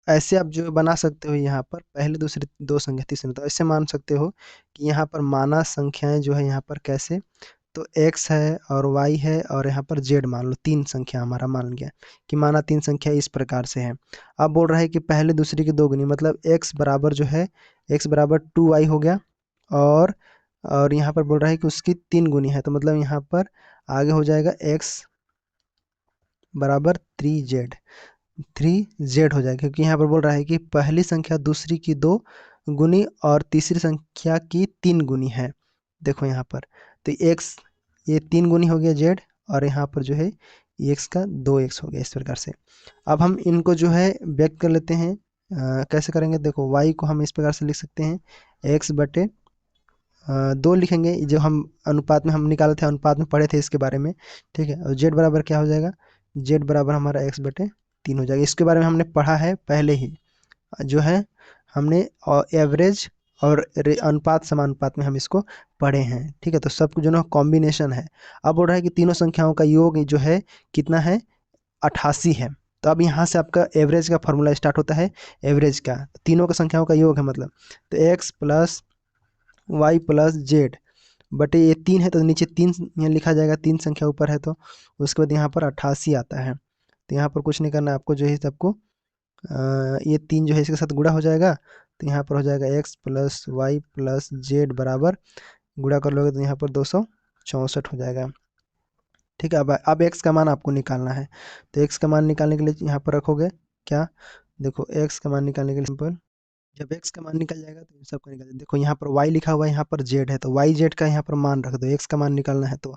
[SPEAKER 1] ऐसे आप जो बना सकते हो यहाँ पर पहले दूसरी 2 संख्या तीसरी, तो ऐसे मान सकते हो कि यहाँ पर माना संख्याएं जो है यहाँ पर कैसे, तो x है और y है और यहाँ पर z मान लो, 3 संख्या हमारा मान गया कि माना 3 संख्या इस प्रकार से है। अब बोल रहा है कि पहले दूसरी की 2 गुनी, मतलब x बराबर जो है x बराबर 2y हो गया, और यहाँ पर बोल रहा है कि उसकी 3 गुनी है, तो मतलब यहाँ पर आगे हो जाएगा x बराबर 3z हो जाएगा, क्योंकि यहाँ पर बोल रहा है कि पहली संख्या दूसरी की 2 गुनी और तीसरी संख्या की 3 गुनी है। देखो यहाँ पर तो x ये 3 गुनी हो गया z, और यहाँ पर जो है x का 2x हो गया, इस प्रकार से। अब हम इनको जो है व्यक्त कर लेते हैं, कैसे करेंगे, देखो y को हम इस प्रकार से लिख सकते हैं x बटे 2 लिखेंगे, जो हम अनुपात में हम निकाले थे, अनुपात में पढ़े थे इसके बारे में। ठीक है, और z बराबर क्या हो जाएगा, z बराबर हमारा x बटे 3 हो जाएगा। इसके बारे में हमने पढ़ा है पहले ही, जो है हमने एवरेज और अनुपात समानुपात में हम इसको पढ़े हैं। ठीक है, तो सब जो ना कॉम्बिनेशन है। अब बोल रहा है कि तीनों संख्याओं का योग जो है कितना है, 88 है। तो अब यहाँ से आपका एवरेज का फॉर्मूला स्टार्ट होता है, एवरेज का तीनों का संख्याओं का योग है मतलब, तो x plus y plus z बटे ये 3 है तो नीचे 3 यहाँ लिखा जाएगा, 3 संख्या ऊपर है तो उसके बाद यहाँ पर 88 आता है। तो यहाँ पर कुछ नहीं करना है आपको, जो है सबको ये 3 जो है इसके साथ गुणा हो जाएगा, तो यहाँ पर हो जाएगा x plus y plus z बराबर, गुणा कर लोगे तो यहाँ पर 264 हो जाएगा। ठीक है, अब एक्स का मान आपको निकालना है। तो एक्स का मान निकालने के लिए यहाँ पर रखोगे क्या, देखो एक्स का मान निकालने के लिए सिंपल, जब एक्स का मान निकल जाएगा तो इन सबका निकल जाएगा। देखो यहाँ पर वाई लिखा हुआ है, यहाँ पर जेड है, तो वाई जेड का यहाँ पर मान रख दो, एक्स का मान निकालना है तो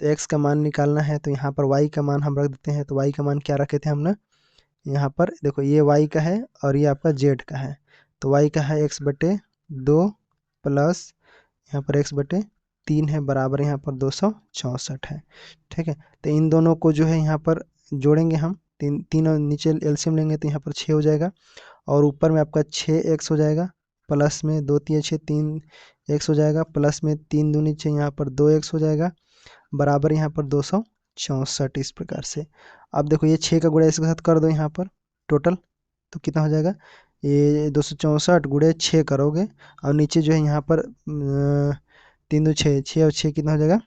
[SPEAKER 1] एक्स का मान निकालना है, तो यहाँ पर वाई का मान हम रख देते हैं। तो वाई का मान क्या रखे थे हमने, यहाँ पर देखो ये वाई का है और ये आपका जेड का है। तो वाई का है एक्स बटे 2 प्लस यहाँ पर एक्स बटे 3 है बराबर यहाँ पर 264 है। ठीक है, तो इन दोनों को जो है यहाँ पर जोड़ेंगे हम, तीनों नीचे एलसीएम लेंगे तो यहाँ पर 6 हो जाएगा, और ऊपर में आपका 6x हो जाएगा, प्लस में 2 3 6 3x हो जाएगा, प्लस में 3 दूनी 6 यहाँ पर 2x हो जाएगा, बराबर यहाँ पर 264 इस प्रकार से। अब देखो ये 6 का गुणा इसके साथ कर दो यहाँ पर टोटल, तो कितना हो जाएगा, ये 264 गुणे 6 करोगे, और नीचे जो है यहाँ पर 3 2 6, 6 और 6 कितना हो जाएगा,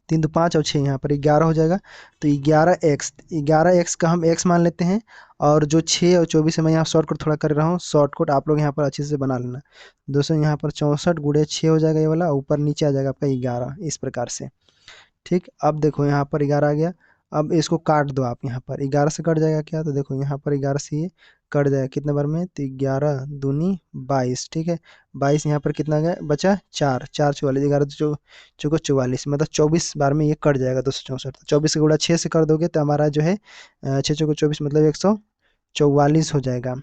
[SPEAKER 1] 3 2 5 और 6 यहाँ पर 11 हो जाएगा। तो 11x का हम x मान लेते हैं, और जो 6 और 24 है, मैं यहाँ शॉर्टकट थोड़ा कर रहा हूँ, शॉर्टकट आप लोग यहाँ पर अच्छे से बना लेना। 200 यहाँ पर 64 गुणे 6 हो जाएगा ये वाला, ऊपर नीचे आ जाएगा आपका 11 इस प्रकार से। ठीक, अब देखो यहाँ पर 11 आ गया, अब इसको काट दो आप, यहाँ पर 11 से कट जाएगा क्या, तो देखो यहाँ पर 11 से ये कट जाएगा कितने बार में, तो 11 दूनी 22। ठीक है, 22 यहाँ पर कितना गया बचा, 4 4 44, 11 चौको 44, मतलब 24 बार में ये कट जाएगा 264। 24 का गुणा 6 से कर दोगे तो हमारा जो है 6 चौको 24 मतलब 144 हो जाएगा।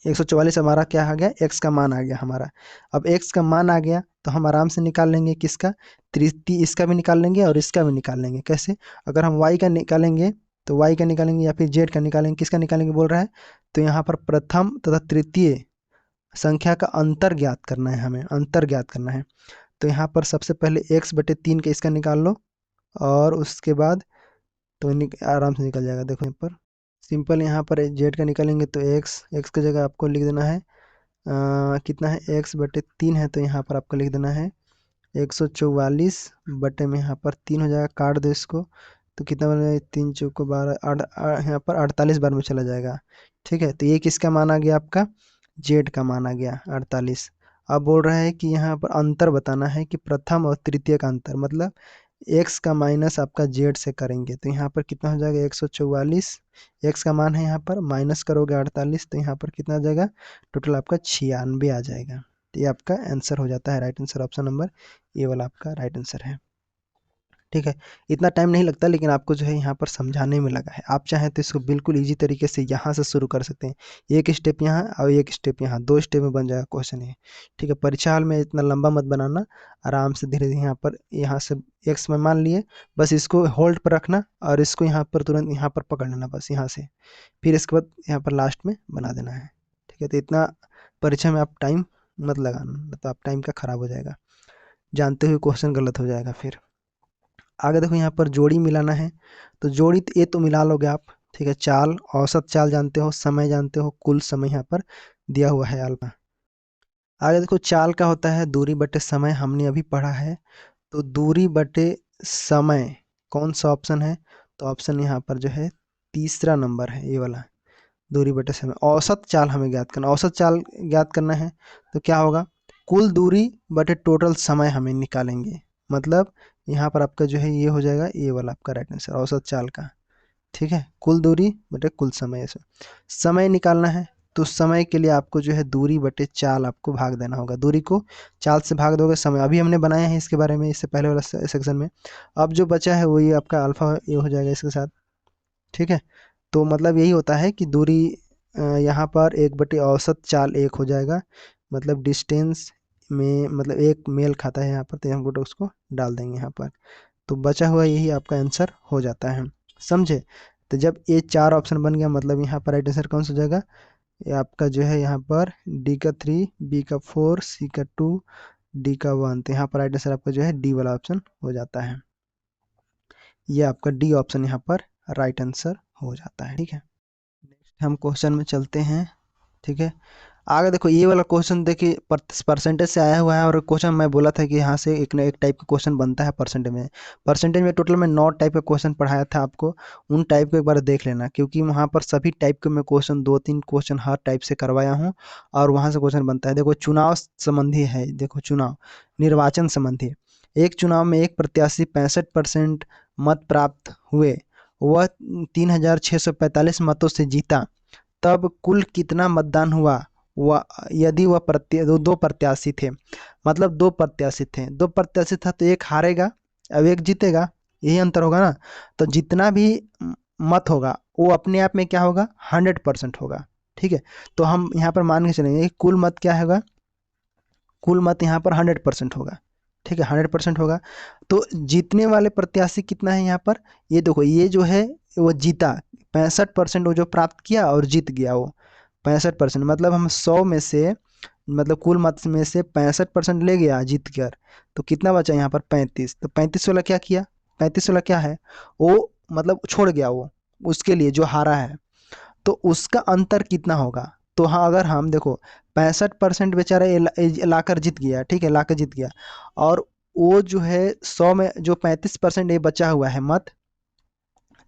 [SPEAKER 1] 144 हमारा क्या आ गया, एक्स का मान आ गया हमारा। अब एक्स का मान आ गया तो हम आराम से निकाल लेंगे किसका, इसका भी निकाल लेंगे और इसका भी निकाल लेंगे। कैसे, अगर हम वाई का निकालेंगे तो वाई का निकालेंगे या फिर जेड का निकालेंगे, किसका निकालेंगे बोल रहा है, तो यहाँ पर प्रथम तथा तृतीय संख्या का अंतर ज्ञात करना है, हमें अंतर ज्ञात करना है। तो यहाँ पर सबसे पहले एक्स बटे 3 का इसका निकाल लो, और उसके बाद तो आराम से निकल जाएगा। देखो यहाँ पर सिंपल, यहाँ पर जेड का निकालेंगे तो एक्स की जगह आपको लिख देना है कितना है, एक्स बटे 3 है, तो यहाँ पर आपको लिख देना है 144 बटे में यहाँ पर 3 हो जाएगा, काट दो इसको तो कितना बनेगा, 3 चौको 12, यहाँ पर 48 बार में चला जाएगा। ठीक है, तो ये किसका मान आ गया, आपका जेड का मान आ गया 48। अब बोल रहा है कि यहाँ पर अंतर बताना है कि प्रथम और तृतीय का अंतर, मतलब एक्स का माइनस आपका जेड से करेंगे, तो यहाँ पर कितना हो जाएगा 144, एक्स का मान है यहाँ पर, माइनस करोगे 48, तो यहाँ पर कितना आ जाएगा, टोटल आपका 96 आ जाएगा। तो ये आपका आंसर हो जाता है, right answer option number A वाला आपका राइट आंसर है। ठीक है, इतना टाइम नहीं लगता, लेकिन आपको जो है यहाँ पर समझाने में लगा है। आप चाहें तो इसको बिल्कुल इजी तरीके से यहाँ से शुरू कर सकते हैं, एक स्टेप यहाँ और एक स्टेप यहाँ, 2 स्टेप में बन जाएगा क्वेश्चन ये। ठीक है, परीक्षा हाल में इतना लंबा मत बनाना, आराम से धीरे धीरे यहाँ पर, यहाँ से एक्स में मान लिए, बस इसको होल्ड पर रखना और इसको यहाँ पर तुरंत यहाँ पर पकड़ लेना बस यहाँ से, फिर इसके बाद यहाँ पर लास्ट में बना देना है। ठीक है, तो इतना परीक्षा में आप टाइम मत लगाना, तो आप टाइम का खराब हो जाएगा, जानते हुए क्वेश्चन गलत हो जाएगा फिर। आगे देखो यहाँ पर जोड़ी मिलाना है, तो जोड़ी ये तो मिला लोगे आप। ठीक है, चाल, औसत चाल जानते हो, समय जानते हो, कुल समय यहाँ पर दिया हुआ है अल्फा। आगे देखो चाल का होता है दूरी बटे समय, हमने अभी पढ़ा है। तो दूरी बटे समय कौन सा ऑप्शन है, तो ऑप्शन यहाँ पर जो है तीसरा नंबर है ये वाला, दूरी बटे समय। औसत चाल हमें ज्ञात करना, औसत चाल ज्ञात करना है तो क्या होगा, कुल दूरी बटे टोटल समय हमें निकालेंगे, मतलब यहाँ पर आपका जो है ये हो जाएगा ये वाला आपका राइट आंसर औसत चाल का। ठीक है, कुल दूरी बटे कुल समय, ऐसे समय निकालना है तो समय के लिए आपको जो है दूरी बटे चाल आपको भाग देना होगा, दूरी को चाल से भाग दोगे समय, अभी हमने बनाया है इसके बारे में इससे पहले वाला सेक्शन में। अब जो बचा है वही आपका अल्फा ये हो जाएगा इसके साथ। ठीक है, तो मतलब यही होता है कि दूरी यहाँ पर 1 बटे औसत चाल 1 हो जाएगा, मतलब डिस्टेंस में मतलब एक मेल खाता है यहाँ पर, तो हम उसको डाल देंगे यहाँ पर, तो बचा हुआ यही आपका आंसर हो जाता है। समझे, तो जब ये 4 ऑप्शन बन गया मतलब यहाँ पर राइट आंसर कौन सा हो जाएगा, ये आपका जो है यहाँ पर डी का 3, बी का 4, सी का 2, डी का 1। तो यहाँ पर राइट आंसर आपका जो है डी वाला ऑप्शन हो जाता है। ये आपका डी ऑप्शन यहाँ पर राइट आंसर हो जाता है। ठीक है, नेक्स्ट हम क्वेश्चन में चलते हैं। ठीक है, आगे देखो ये वाला क्वेश्चन देखिए परसेंटेज से आया हुआ है, और क्वेश्चन मैं बोला था कि यहाँ से एक ना एक टाइप का क्वेश्चन बनता है परसेंटेज में। परसेंटेज में टोटल में 9 टाइप का क्वेश्चन पढ़ाया था आपको, उन टाइप को एक बार देख लेना, क्योंकि वहाँ पर सभी टाइप के मैं क्वेश्चन 2-3 क्वेश्चन हर टाइप से करवाया हूँ, और वहाँ से क्वेश्चन बनता है। देखो चुनाव संबंधी है, देखो चुनाव निर्वाचन संबंधी। एक चुनाव में एक प्रत्याशी 65% मत प्राप्त हुए, वह 3645 मतों से जीता, तब कुल कितना मतदान हुआ वह यदि वह दो प्रत्याशी थे। मतलब दो प्रत्याशी थे, दो प्रत्याशी था तो एक हारेगा अब एक जीतेगा, यही अंतर होगा ना। तो जितना भी मत होगा वो अपने आप में क्या होगा, 100% होगा। ठीक है, तो हम यहाँ पर मान के चलेंगे कि कुल मत क्या होगा, कुल मत यहाँ पर 100% होगा। ठीक है, 100% होगा। तो जीतने वाले प्रत्याशी कितना है यहाँ पर, ये देखो ये जो है वो जीता 65% वो जो प्राप्त किया और जीत गया वो 65%। मतलब हम 100 में से, मतलब कुल मत में से 65% ले गया जीत कर, तो कितना बचा यहाँ पर 35। तो 35 वाला क्या किया, 35 वाला क्या है, वो मतलब छोड़ गया वो उसके लिए जो हारा है, तो उसका अंतर कितना होगा। तो हाँ, अगर हम देखो 65% बेचारा लाकर जीत गया, ठीक है लाकर जीत गया, और वो जो है 100 में जो 35% ये बचा हुआ है मत,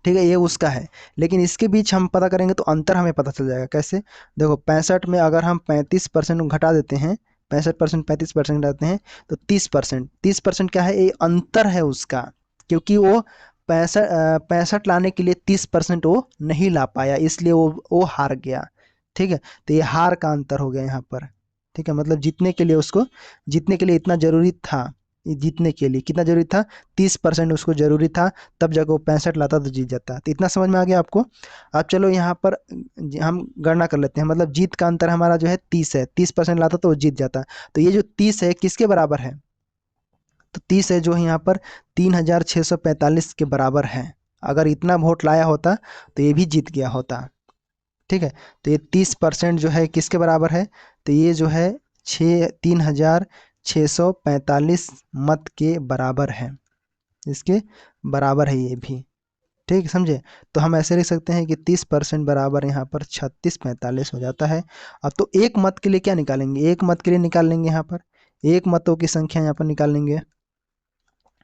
[SPEAKER 1] ठीक है ये उसका है। लेकिन इसके बीच हम पता करेंगे तो अंतर हमें पता चल जाएगा। कैसे, देखो 65 में अगर हम 35% घटा देते हैं, 65% 35% घटाते हैं, तो 30%, 30% क्या है, ये अंतर है उसका, क्योंकि वो 65 लाने के लिए 30% वो नहीं ला पाया, इसलिए वो हार गया। ठीक है, तो ये हार का अंतर हो गया यहाँ पर। ठीक है, मतलब जीतने के लिए उसको, जीतने के लिए इतना जरूरी था, ये जीतने के लिए कितना जरूरी था, 30% उसको जरूरी था, तब जाकर वो 65 लाता तो जीत जाता। तो इतना समझ में आ गया आपको। अब चलो यहाँ पर हम गणना कर लेते हैं, मतलब जीत का अंतर हमारा जो है 30 है, 30% लाता तो वो जीत जाता। तो ये जो 30 है किसके बराबर है, तो 30 है जो है यहाँ पर 3645 के बराबर है। अगर इतना वोट लाया होता तो ये भी जीत गया होता। ठीक है, तो ये 30% जो है किसके बराबर है, तो ये जो है 3645 मत के बराबर है, इसके बराबर है ये भी। ठीक समझे, तो हम ऐसे लिख सकते हैं कि 30% बराबर यहाँ पर 3645 हो जाता है। अब तो एक मत के लिए क्या निकालेंगे, एक मत के लिए निकाल लेंगे यहाँ पर, एक मतों की संख्या यहाँ पर निकाल लेंगे।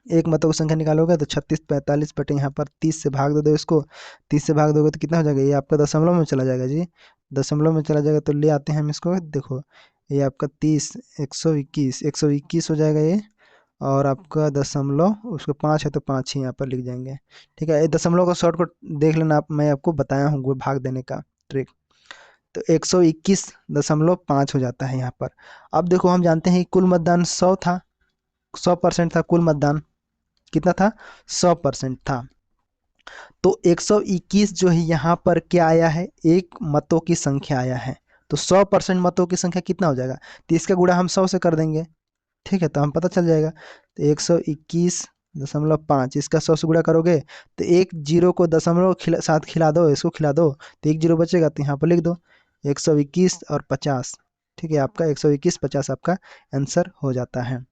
[SPEAKER 1] एक मतों की संख्या निकालोगे तो 3645 बटे यहाँ पर 30 से भाग दे दो इसको, 30 से भाग दोगे तो कितना हो जाएगा, ये आपका दशमलव में चला जाएगा जी, दशमलव में चला जाएगा। तो ले आते हैं हम इसको, देखो ये आपका 30, 121, 121 हो जाएगा ये, और आपका दशमलव उसको 5 है तो 5 ही यहाँ पर लिख जाएंगे। ठीक है, ये दशमलव का शॉर्टकट देख लेना आप, मैं आपको बताया हूँ भाग देने का ट्रिक। तो 121.5 हो जाता है यहाँ पर। अब देखो हम जानते हैं कि कुल मतदान 100 था, 100% था कुल मतदान, कितना था, 100% था। तो 121 जो है यहाँ पर क्या आया है, एक मतों की संख्या आया है। तो 100% मतों की संख्या कितना हो जाएगा, तो इसका गुणा हम 100 से कर देंगे। ठीक है, तो हम पता चल जाएगा, तो 121.5 इसका 100 से गुणा करोगे तो एक जीरो को दशमलव साथ खिला दो, इसको खिला दो तो एक जीरो बचेगा, तो यहाँ पर लिख दो 121 और 50। ठीक है, आपका 121.50 आपका आंसर हो जाता है।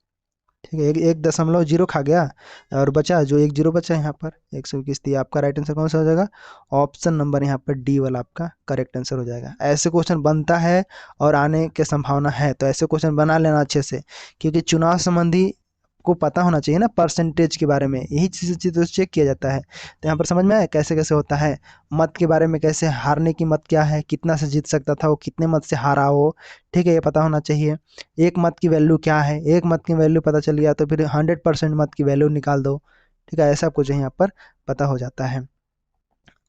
[SPEAKER 1] ठीक है, एक एक दशमलव जीरो खा गया और बचा जो एक जीरो बचा यहाँ पर 121। आपका राइट आंसर कौन सा हो जाएगा, ऑप्शन नंबर यहाँ पर डी वाला आपका करेक्ट आंसर हो जाएगा। ऐसे क्वेश्चन बनता है और आने की संभावना है, तो ऐसे क्वेश्चन बना लेना अच्छे से, क्योंकि चुनाव संबंधी को पता होना चाहिए ना परसेंटेज के बारे में, यही चीज़ तो चेक किया जाता है। तो यहाँ पर समझ में आया कैसे कैसे होता है, मत के बारे में, कैसे हारने की मत क्या है, कितना से जीत सकता था वो, कितने मत से हारा हो। ठीक है, ये पता होना चाहिए। एक मत की वैल्यू क्या है, एक मत की वैल्यू पता चल गया तो फिर 100% मत की वैल्यू निकाल दो। ठीक है, ऐसा कुछ यहाँ पर पता हो जाता है।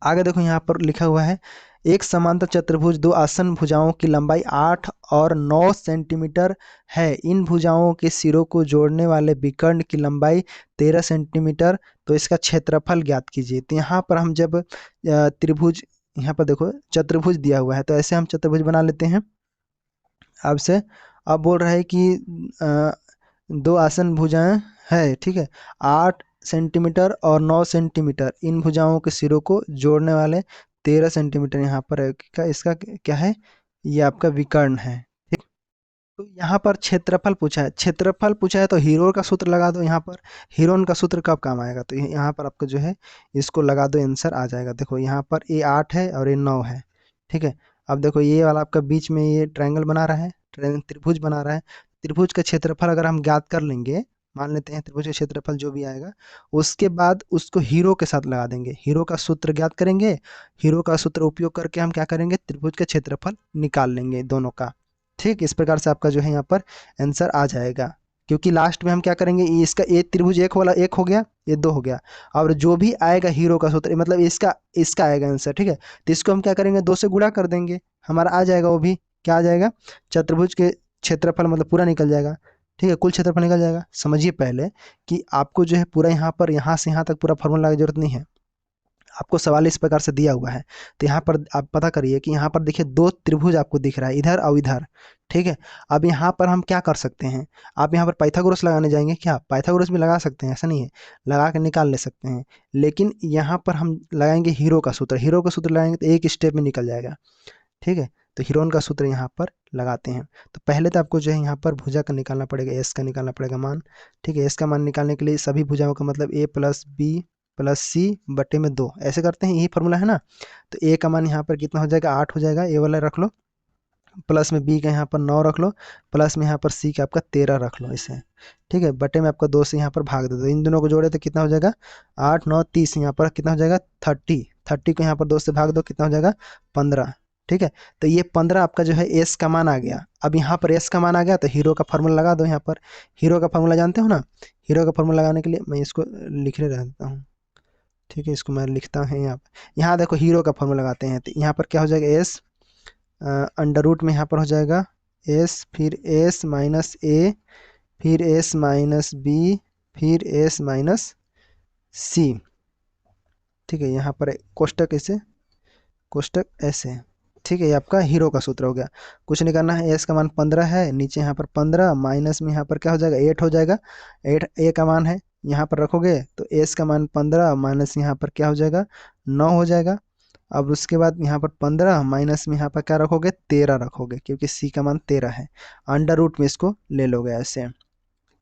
[SPEAKER 1] आगे देखो यहाँ पर लिखा हुआ है, एक समांतर चतुर्भुज दो आसन भुजाओं की लंबाई 8 और 9 सेंटीमीटर है, इन भुजाओं के सिरों को जोड़ने वाले विकर्ण की लंबाई 13 सेंटीमीटर, तो इसका क्षेत्रफल ज्ञात कीजिए। तो यहाँ पर हम जब त्रिभुज, यहाँ पर देखो चतुर्भुज दिया हुआ है, तो ऐसे हम चतुर्भुज बना लेते हैं। अब से अब बोल रहा है कि दो आसन भुजाएं है, ठीक है, 8 सेंटीमीटर और 9 सेंटीमीटर, इन भुजाओं के सिरों को जोड़ने वाले 13 सेंटीमीटर यहाँ पर है। इसका क्या है, ये आपका विकर्ण है। ठीक, तो यहाँ पर क्षेत्रफल पूछा है, क्षेत्रफल पूछा है तो हीरो का सूत्र लगा दो यहाँ पर। हीरोन का सूत्र कब काम आएगा, तो यहाँ पर आपको जो है इसको लगा दो, आंसर आ जाएगा। देखो यहाँ पर ये 8 है और ये 9 है। ठीक है, अब देखो ये वाला आपका बीच में ये ट्रायंगल बना रहा है, त्रिभुज बना रहा है। त्रिभुज का क्षेत्रफल अगर हम ज्ञात कर लेंगे, मान लेते हैं त्रिभुज का क्षेत्रफल जो भी आएगा, उसके बाद उसको हीरो के साथ लगा देंगे, हीरो का सूत्र ज्ञात करेंगे। हीरो का सूत्र उपयोग करके हम क्या करेंगे, त्रिभुज का क्षेत्रफल निकाल लेंगे दोनों का। ठीक, इस प्रकार से आपका जो है यहाँ पर आंसर आ जाएगा। क्योंकि लास्ट में हम क्या करेंगे, इसका ये त्रिभुज एक वाला एक हो गया, ये दो हो गया, और जो भी आएगा हीरो का सूत्र मतलब इसका इसका आएगा आंसर। ठीक है, तो इसको हम क्या करेंगे, दो से गुणा कर देंगे, हमारा आ जाएगा वो भी। क्या आ जाएगा, चतुर्भुज के क्षेत्रफल मतलब पूरा निकल जाएगा। ठीक है, कुल क्षेत्रफल निकल जाएगा। समझिए पहले कि आपको जो है पूरा यहाँ पर यहाँ से यहाँ तक पूरा फॉर्मूला की जरूरत नहीं है, आपको सवाल इस प्रकार से दिया हुआ है। तो यहाँ पर आप पता करिए कि यहाँ पर देखिए दो त्रिभुज आपको दिख रहा है, इधर और इधर। ठीक है, अब यहाँ पर हम क्या कर सकते हैं, आप यहाँ पर पाइथागोरस लगाने जाएंगे क्या, पाइथागोरस भी लगा सकते हैं, ऐसा नहीं है, लगा के निकाल ले सकते हैं। लेकिन यहाँ पर हम लगाएंगे हीरो का सूत्र, हीरो का सूत्र लगाएंगे तो एक स्टेप में निकल जाएगा। ठीक है, तो हीरोन का सूत्र यहाँ पर लगाते हैं। तो पहले तो आपको जो है यहाँ पर भुजा का निकालना पड़ेगा, एस का निकालना पड़ेगा मान। ठीक है, एस का मान निकालने के लिए सभी भुजाओं का मतलब ए प्लस बी प्लस सी बटे में 2 ऐसे करते हैं, यही फॉर्मूला है ना। तो ए का मान यहाँ पर कितना हो जाएगा, 8 हो जाएगा, ए वाला रख लो, प्लस में बी का यहाँ पर 9 रख लो, प्लस में यहाँ पर सी का आपका 13 रख लो इसे। ठीक है, बटे में आपका 2 से यहाँ पर भाग दे दो, इन दोनों को जोड़े तो कितना हो जाएगा, 8 9 30, यहाँ पर कितना हो जाएगा 30, 30 को यहाँ पर 2 से भाग दो, कितना हो जाएगा 15। ठीक है, तो ये 15 आपका जो है एस का मान आ गया। अब यहाँ पर एस का मान आ गया तो हीरो का फार्मूला लगा दो यहाँ पर। हीरो का फार्मूला जानते हो ना, हीरो का फार्मूला लगाने के लिए मैं इसको लिखने रहता हूँ। ठीक है, इसको मैं लिखता हूँ यहाँ पर। यहाँ देखो हीरो का फार्मूला लगाते हैं, तो यहाँ पर क्या हो जाएगा, एस अंडर रूट में यहाँ पर हो जाएगा एस, फिर एस माइनस ए, फिर एस माइनस बी, फिर एस माइनस सी। ठीक है, यहाँ पर कोष्टक ऐसे, कोष्टक ऐसे। ठीक है, ये आपका हीरो का सूत्र हो गया। कुछ नहीं करना है, एस का मान 15 है, नीचे यहाँ पर 15 माइनस में यहाँ पर क्या हो जाएगा 8 हो जाएगा, 8 ए का मान है, यहाँ पर रखोगे तो एस का मान 15 माइनस यहाँ पर क्या हो जाएगा 9 हो जाएगा। अब उसके बाद यहाँ पर 15 माइनस में यहाँ पर क्या रखोगे 13 रखोगे, क्योंकि सी का मान 13 है, अंडर रूट में इसको ले लोगे ऐसे।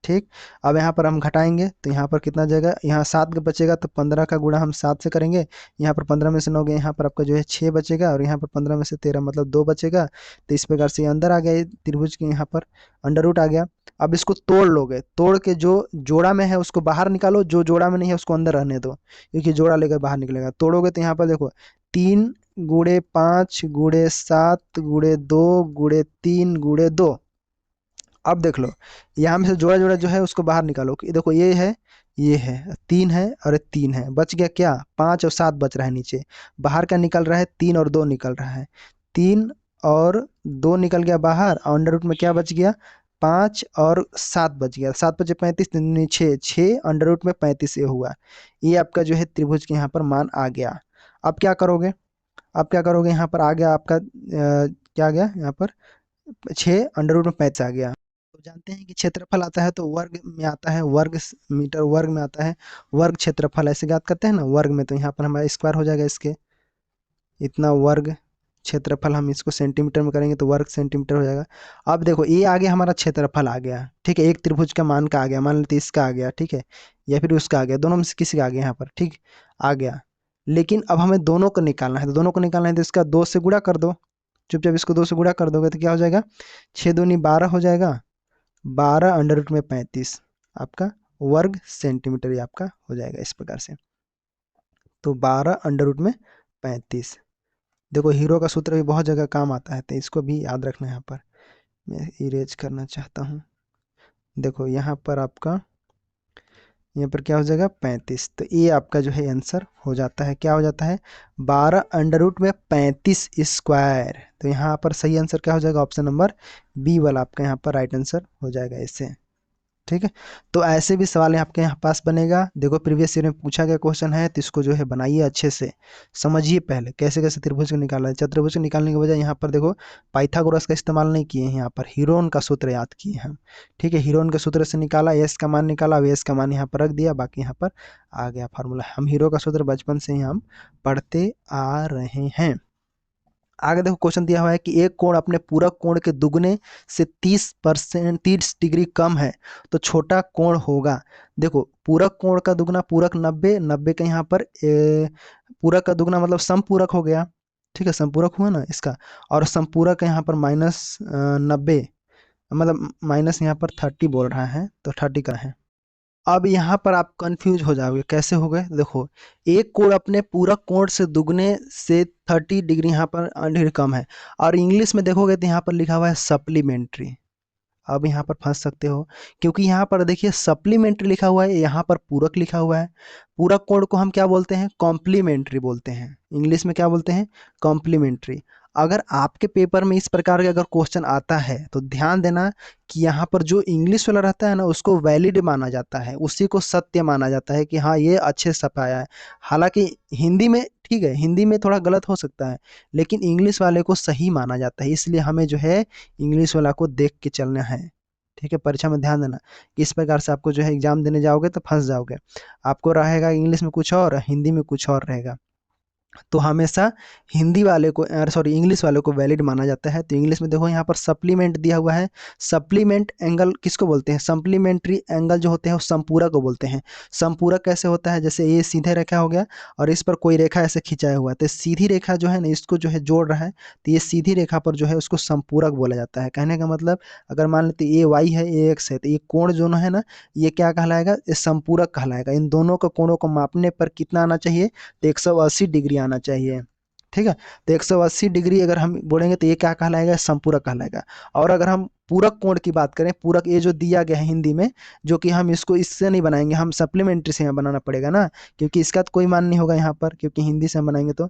[SPEAKER 1] ठीक, अब यहाँ पर हम घटाएंगे तो यहाँ पर कितना जाएगा, यहाँ 7 का बचेगा, तो 15 का गुणा हम 7 से करेंगे, यहाँ पर 15 में से 9 गए, यहाँ पर आपका जो है 6 बचेगा, और यहाँ पर 15 में से 13 मतलब 2 बचेगा। तो इस प्रकार से ये अंदर आ गया, ये त्रिभुज के यहाँ पर अंडर रूट आ गया। अब इसको तोड़ लोगे, तोड़ के जो जोड़ा में है उसको बाहर निकालो, जो जोड़ा में नहीं है उसको अंदर रहने दो, क्योंकि जोड़ा लेकर बाहर निकलेगा। तोड़ोगे तो यहाँ पर देखो 3 गुणे 5 गुणे 7 गुणे 2 गुणे 3 गुणे 2। अब देख लो, यहाँ में से जोड़ा जोड़ा जो है उसको बाहर निकालो, कि देखो ये है, ये है 3 है और ये 3 है, बच गया क्या 5 और 7 बच रहा है नीचे। बाहर का निकल रहा है 3 और 2 निकल रहा है, 3 और 2 निकल गया बाहर, और अंडर रूट में क्या बच गया 5 और 7 बच गया, 7 बचे 35, 6 6 अंडर रूट में 35 ये हुआ। ये आपका जो है त्रिभुज के यहाँ पर मान आ गया। अब क्या करोगे, अब क्या करोगे, यहाँ पर आ गया आपका क्या आ गया यहाँ पर 6 अंडर रूट में 35 आ गया। तो जानते हैं कि क्षेत्रफल आता है तो वर्ग में आता है, मीटर वर्ग में आता है, वर्ग क्षेत्रफल ऐसे ज्ञात करते हैं ना वर्ग में, तो यहाँ पर हमारा स्क्वायर हो जाएगा इसके, इतना वर्ग क्षेत्रफल, हम इसको सेंटीमीटर में करेंगे तो वर्ग सेंटीमीटर हो जाएगा। अब देखो ये आगे हमारा क्षेत्रफल आ गया। ठीक है, एक त्रिभुज का मान का आ गया, मान लेते इसका आ गया, ठीक है, या फिर उसका आ गया, दोनों में से किसी का आ गया यहाँ पर, ठीक आ गया। लेकिन अब हमें दोनों को निकालना है, तो दोनों को निकालना है तो इसका 2 से गुणा कर दो, चुपचाप इसको 2 से गुणा कर दोगे तो क्या हो जाएगा 6 दूनी 12 हो जाएगा, 12 अंडर रूट में 35 आपका वर्ग सेंटीमीटर ये आपका हो जाएगा इस प्रकार से। तो 12 अंडर रूट में 35। देखो हीरो का सूत्र भी बहुत जगह काम आता है, तो इसको भी याद रखना। यहाँ पर मैं इरेज करना चाहता हूँ, देखो यहाँ पर आपका यहाँ पर क्या हो जाएगा 35, तो ये आपका जो है आंसर हो जाता है, क्या हो जाता है 12 अंडर रूट में 35 स्क्वायर। तो यहाँ पर सही आंसर क्या हो जाएगा, ऑप्शन नंबर बी वाला आपका यहाँ पर राइट आंसर हो जाएगा इससे। ठीक है, तो ऐसे भी सवाल आपके यहाँ पास बनेगा। देखो प्रीवियस ईयर में पूछा गया क्वेश्चन है, तो इसको जो है बनाइए अच्छे से, समझिए पहले कैसे कैसे त्रिभुज को निकाला है। चतुर्भुज को निकालने के बजाय यहाँ पर देखो पाइथागोरस का इस्तेमाल नहीं किए हैं, यहाँ पर हीरोन का सूत्र याद किए हैं। ठीक है, हीरोन के सूत्र से निकाला, एस का मान निकाला, एस का मान यहाँ पर रख दिया, बाकी यहाँ पर आ गया फार्मूला। हम हीरो का सूत्र बचपन से ही हम पढ़ते आ रहे हैं। आगे देखो क्वेश्चन दिया हुआ है कि एक कोण अपने पूरक कोण के दुगने से 30%, 30 डिग्री कम है तो छोटा कोण होगा। देखो पूरक कोण का दुगना पूरक 90, 90 का यहाँ पर पूरक का दुगना मतलब समपूरक हो गया। ठीक है, समपूरक हुआ ना इसका। और समपूरक यहाँ पर -90, मतलब माइनस यहाँ पर 30 बोल रहा है, तो 30 का है। अब यहाँ पर आप कंफ्यूज हो जाओगे, कैसे हो गए? देखो एक कोण अपने पूरक कोण से दुगने से 30 डिग्री यहाँ पर डिग्री कम है, और इंग्लिश में देखोगे तो यहाँ पर लिखा हुआ है सप्लीमेंट्री। अब यहाँ पर फंस सकते हो, क्योंकि यहाँ पर देखिए सप्लीमेंट्री लिखा हुआ है, यहाँ पर पूरक लिखा हुआ है। पूरक कोण को हम क्या बोलते हैं? कॉम्प्लीमेंट्री बोलते हैं। इंग्लिश में क्या बोलते हैं? कॉम्प्लीमेंट्री। अगर आपके पेपर में इस प्रकार का अगर क्वेश्चन आता है तो ध्यान देना कि यहाँ पर जो इंग्लिश वाला रहता है ना, उसको वैलिड माना जाता है, उसी को सत्य माना जाता है कि हाँ ये अच्छे से छपाया है। हालांकि हिंदी में ठीक है, हिंदी में थोड़ा गलत हो सकता है, लेकिन इंग्लिश वाले को सही माना जाता है, इसलिए हमें जो है इंग्लिश वाला को देख के चलना है। ठीक है, परीक्षा में ध्यान देना कि इस प्रकार से आपको जो है एग्जाम देने जाओगे तो फंस जाओगे। आपको रहेगा इंग्लिश में कुछ और, हिंदी में कुछ और रहेगा। तो हमेशा हिंदी वाले को सॉरी इंग्लिश वाले को वैलिड माना जाता है। तो इंग्लिश में देखो यहाँ पर सप्लीमेंट दिया हुआ है। सप्लीमेंट एंगल किसको बोलते हैं? सप्लीमेंट्री एंगल जो होते हैं वो संपूरक को बोलते हैं। संपूरक कैसे होता है? जैसे ये सीधे रेखा हो गया और इस पर कोई रेखा ऐसे खिंचाया हुआ है, तो सीधी रेखा जो है ना इसको जो है जोड़ रहा है, तो ये सीधी रेखा पर जो है उसको संपूरक बोला जाता है। कहने का मतलब अगर मान लेते ए वाई है, ए एक्स है, तो ये कोण जो है ना ये क्या कहलाएगा? ये संपूरक कहलाएगा। इन दोनों का कोणों को मापने पर कितना आना चाहिए? तो 180 डिग्री आना चाहिए। ठीक है, तो 180 डिग्री अगर हम बोलेंगे तो ये क्या कहलाएगा? संपूरक कहलाएगा। और अगर हम पूरक कोण की बात करें, पूरक ये जो दिया गया है हिंदी में, जो कि हम इसको इससे नहीं बनाएंगे, हम सप्लीमेंट्री से यहाँ बनाना पड़ेगा ना, क्योंकि इसका तो कोई मान नहीं होगा यहाँ पर, क्योंकि हिंदी से हम बनाएंगे तो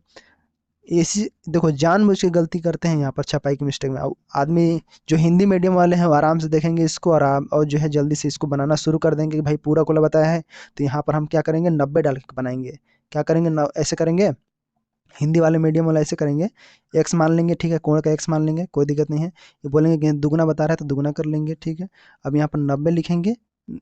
[SPEAKER 1] इसी देखो जानबूझ के गलती करते हैं यहाँ पर छपाई की मिस्टेक में। अब आदमी जो हिंदी मीडियम वाले हैं वो आराम से देखेंगे इसको, और जो है जल्दी से इसको बनाना शुरू कर देंगे कि भाई पूरा कोला बताया है तो यहाँ पर हम क्या करेंगे? 90 डाल के बनाएंगे। क्या करेंगे? ऐसे करेंगे। हिंदी वाले मीडियम वाला ऐसे करेंगे, एक्स मान लेंगे। ठीक है, कोण का एक्स मान लेंगे, कोई दिक्कत नहीं है। ये बोलेंगे कि दुगना बता रहा है तो दुगना कर लेंगे। ठीक है, अब यहाँ पर 90 लिखेंगे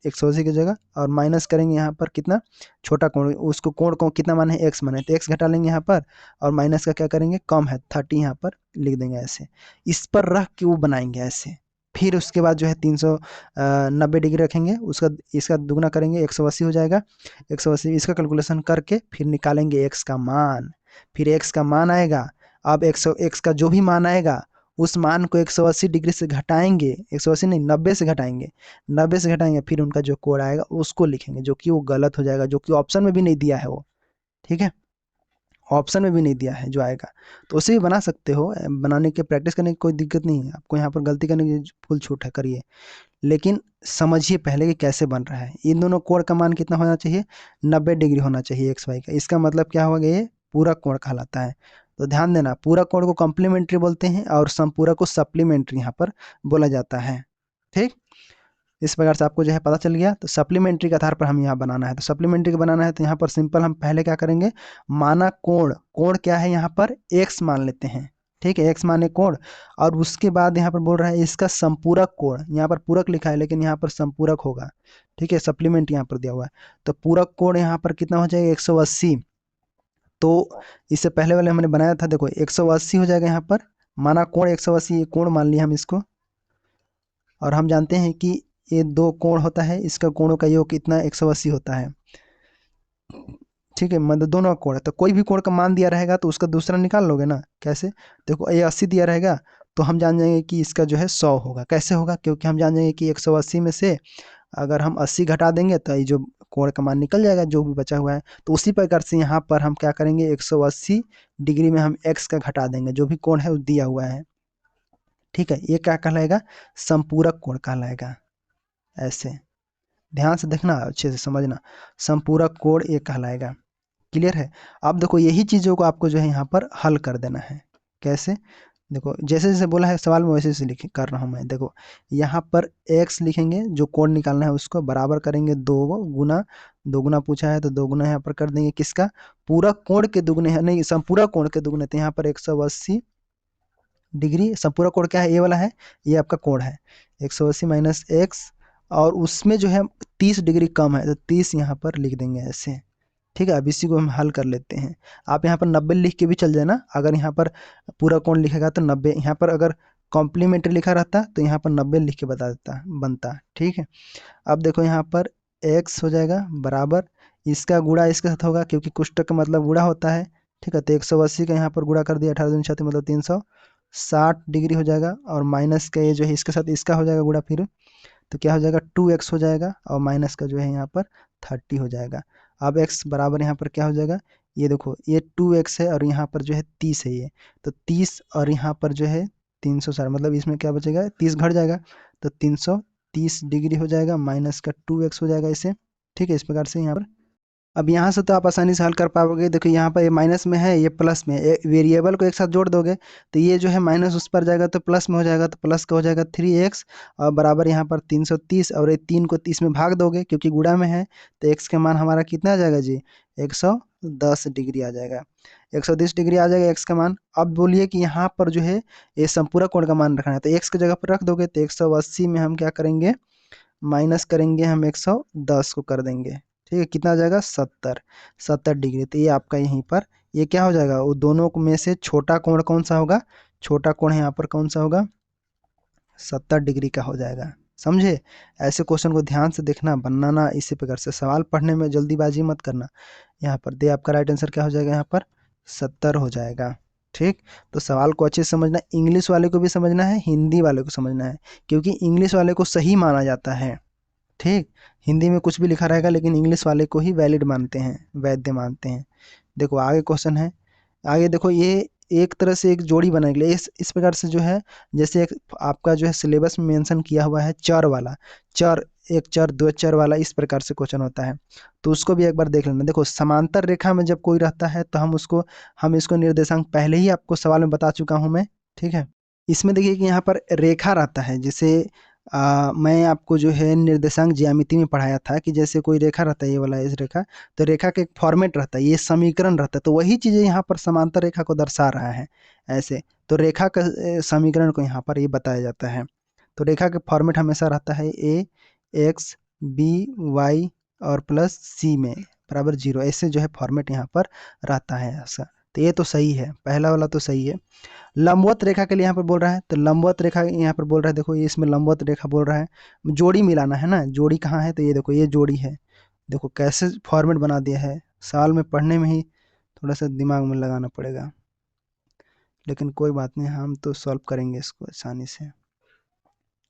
[SPEAKER 1] 180 की जगह, और माइनस करेंगे यहाँ पर कितना? छोटा कोण, उसको कोण को कितना माने? एक्स माने, तो एक्स घटा लेंगे यहाँ पर, और माइनस का क्या करेंगे? कम है 30, यहाँ पर लिख देंगे ऐसे। इस पर रख के वो बनाएंगे ऐसे। फिर उसके बाद जो है 390 डिग्री रखेंगे, उसका इसका दुगना करेंगे 180 हो जाएगा। 180 इसका कैलकुलेशन करके फिर निकालेंगे एक्स का मान। फिर एक्स का मान आएगा। अब एक्स का जो भी मान आएगा उस मान को 180 डिग्री से घटाएंगे, 180 नहीं 90 से घटाएंगे, 90 से घटाएंगे, फिर उनका जो कोड आएगा उसको लिखेंगे, जो कि वो गलत हो जाएगा, जो कि ऑप्शन में भी नहीं दिया है वो। ठीक है, ऑप्शन में भी नहीं दिया है जो आएगा, तो उसे भी बना सकते हो। बनाने के प्रैक्टिस करने की कोई दिक्कत नहीं है आपको, यहाँ पर गलती करने की फुल छूट है, करिए। लेकिन समझिए पहले कि कैसे बन रहा है। इन दोनों कोण का मान कितना होना चाहिए? 90 डिग्री होना चाहिए एक्स वाई का। इसका मतलब क्या होगा? ये पूरा कोण कहलाता है। तो ध्यान देना, पूरा कोण को कॉम्प्लीमेंट्री बोलते हैं और समपूरक को सप्लीमेंट्री यहाँ पर बोला जाता है। ठीक, इस प्रकार से आपको जो है पता चल गया। तो सप्लीमेंट्री के आधार पर हम यहाँ बनाना है, तो सप्लीमेंट्री का बनाना है तो यहाँ पर सिंपल हम पहले क्या करेंगे? माना कोण, कोण क्या है यहाँ पर? एक्स मान लेते हैं। ठीक है, एक्स माने कोण, और उसके बाद यहाँ पर बोल रहा है इसका संपूरक कोण, यहाँ पर पूरक लिखा है लेकिन यहाँ पर संपूरक होगा। ठीक है, सप्लीमेंट यहाँ पर दिया हुआ है, तो पूरक कोण यहाँ पर कितना हो जाएगा? 180। तो इससे पहले वाले हमने बनाया था, देखो 180 हो जाएगा यहाँ पर। माना कोण 180, ये कोण मान लिया हम इसको, और हम जानते हैं कि ये दो कोण होता है, इसका कोणों का योग कितना? 180 होता है। ठीक है, मतलब दोनों का कोण है, तो कोई भी कोण का मान दिया रहेगा तो उसका दूसरा निकाल लोगे ना। कैसे? देखो ये 80 दिया रहेगा तो हम जान जाएंगे कि इसका जो है 100 होगा। कैसे होगा? क्योंकि हम जान जाएंगे कि 180 में से अगर हम 80 घटा देंगे तो ये जो कोण का मान निकल जाएगा जो भी बचा हुआ है। तो उसी प्रकार से यहाँ पर हम क्या करेंगे? 180 डिग्री में हम एक्स का घटा देंगे, जो भी कोण है वो दिया हुआ है। ठीक है, ये क्या कहलाएगा? संपूरक कोण कहलाएगा। ऐसे ध्यान से देखना, अच्छे से समझना, संपूरक कोण ये कहलाएगा। क्लियर है? अब देखो यही चीज़ों को आपको जो है यहाँ पर हल कर देना है। कैसे? देखो जैसे जैसे बोला है सवाल में वैसे वैसे लिख कर रहा हूँ मैं। देखो यहाँ पर x लिखेंगे, जो कोण निकालना है उसको बराबर करेंगे 2 गुना, 2 गुना पूछा है तो 2 गुना यहाँ पर कर देंगे किसका? पूरक कोण के दुगने है, नहीं संपूरक कोण के दुगने, तो यहाँ पर 180 डिग्री। संपूरक कोण क्या है? ये वाला है, ये आपका कोण है 180 माइनस एक्स, और उसमें जो है 30 डिग्री कम है तो 30 यहाँ पर लिख देंगे ऐसे। ठीक है, अब इसी को हम हल कर लेते हैं। आप यहाँ पर 90 लिख के भी चल जाए ना, अगर यहाँ पर पूरा कोण लिखेगा तो 90, यहाँ पर अगर कॉम्प्लीमेंट्री लिखा रहता तो यहाँ पर 90 लिख के बता देता बनता। ठीक है, अब देखो यहाँ पर x हो जाएगा बराबर, इसका गुणा इसके साथ होगा क्योंकि कुष्ठक का मतलब गुणा होता है। ठीक है, तो 180 का यहाँ पर गुणा कर दिया, 18 दूनी 36 मतलब 360 डिग्री हो जाएगा, और माइनस का ये जो है इसके साथ इसका हो जाएगा गुणा, फिर तो क्या हो जाएगा 2x हो जाएगा, और माइनस का जो है यहाँ पर 30 हो जाएगा। अब x बराबर यहाँ पर क्या हो जाएगा, ये देखो ये 2x है और यहाँ पर जो है 30 है, ये तो 30 और यहाँ पर जो है 360, मतलब इसमें क्या बचेगा 30 घट जाएगा, तो 330 डिग्री हो जाएगा, माइनस का 2x हो जाएगा इसे। ठीक है, इस प्रकार से यहाँ पर अब यहाँ से तो आप आसानी से हल कर पाओगे। देखो यहाँ पर ये माइनस में है, ये प्लस में है, वेरिएबल को एक साथ जोड़ दोगे तो ये जो है माइनस उस पर जाएगा तो प्लस में हो जाएगा, तो प्लस का हो जाएगा 3x और बराबर यहाँ पर 330, और ये 3 को 30 में भाग दोगे क्योंकि गुणा में है, तो x का मान हमारा कितना आ जाएगा जी, 110 डिग्री आ जाएगा। 110 डिग्री आ जाएगा x का मान। अब बोलिए कि यहाँ पर जो है ये संपूरक कोण का मान रखना है, तो x की जगह पर रख दोगे तो 180 में हम क्या करेंगे, माइनस करेंगे हम 110 को कर देंगे। ठीक है, कितना आ जाएगा 70 डिग्री। तो ये आपका यहीं पर ये क्या हो जाएगा, वो दोनों में से छोटा कोण कौन सा होगा, छोटा कोण यहाँ पर कौन सा होगा, 70 डिग्री का हो जाएगा। समझे, ऐसे क्वेश्चन को ध्यान से देखना, बनाना इसी प्रकार से, सवाल पढ़ने में जल्दीबाजी मत करना। यहाँ पर दे आपका राइट आंसर क्या हो जाएगा, यहाँ पर 70 हो जाएगा। ठीक, तो सवाल को अच्छे से समझना, इंग्लिश वाले को भी समझना है, हिंदी वाले को समझना है, क्योंकि इंग्लिश वाले को सही माना जाता है। ठीक, हिंदी में कुछ भी लिखा रहेगा लेकिन इंग्लिश वाले को ही वैलिड मानते हैं, वैध मानते हैं। देखो आगे क्वेश्चन है, आगे देखो ये एक तरह से एक जोड़ी बनाने के लिए इस प्रकार से जो है, जैसे एक आपका जो है सिलेबस में मेंशन किया हुआ है चर वाला, चर एक चर दो चर वाला, इस प्रकार से क्वेश्चन होता है, तो उसको भी एक बार देख लेना। देखो समांतर रेखा में जब कोई रहता है तो हम इसको निर्देशांक पहले ही आपको सवाल में बता चुका हूँ मैं। ठीक है, इसमें देखिए कि यहाँ पर रेखा रहता है, जैसे मैं आपको जो है निर्देशांक ज्यामिति में पढ़ाया था कि जैसे कोई रेखा रहता है, ये वाला इस रेखा, तो रेखा का एक फॉर्मेट रहता है, ये समीकरण रहता है, तो वही चीज़ें यहाँ पर समांतर रेखा को दर्शा रहा है ऐसे, तो रेखा का समीकरण को यहाँ पर ये बताया जाता है। तो रेखा का फॉर्मेट हमेशा रहता है ए एक्स बी वाई और प्लस सी में बराबर 0, ऐसे जो है फॉर्मेट यहाँ पर रहता है ऐसा। तो ये तो सही है, पहला वाला तो सही है। लंबवत रेखा के लिए यहाँ पर बोल रहा है, तो लंबवत रेखा यहाँ पर बोल रहा है, देखो ये इसमें लंबवत रेखा बोल रहा है, जोड़ी मिलाना है ना, जोड़ी कहाँ है, तो ये देखो ये जोड़ी है। देखो कैसे फॉर्मेट बना दिया है, साल में पढ़ने में ही थोड़ा सा दिमाग में लगाना पड़ेगा, लेकिन कोई बात नहीं, हम तो सॉल्व करेंगे इसको आसानी से।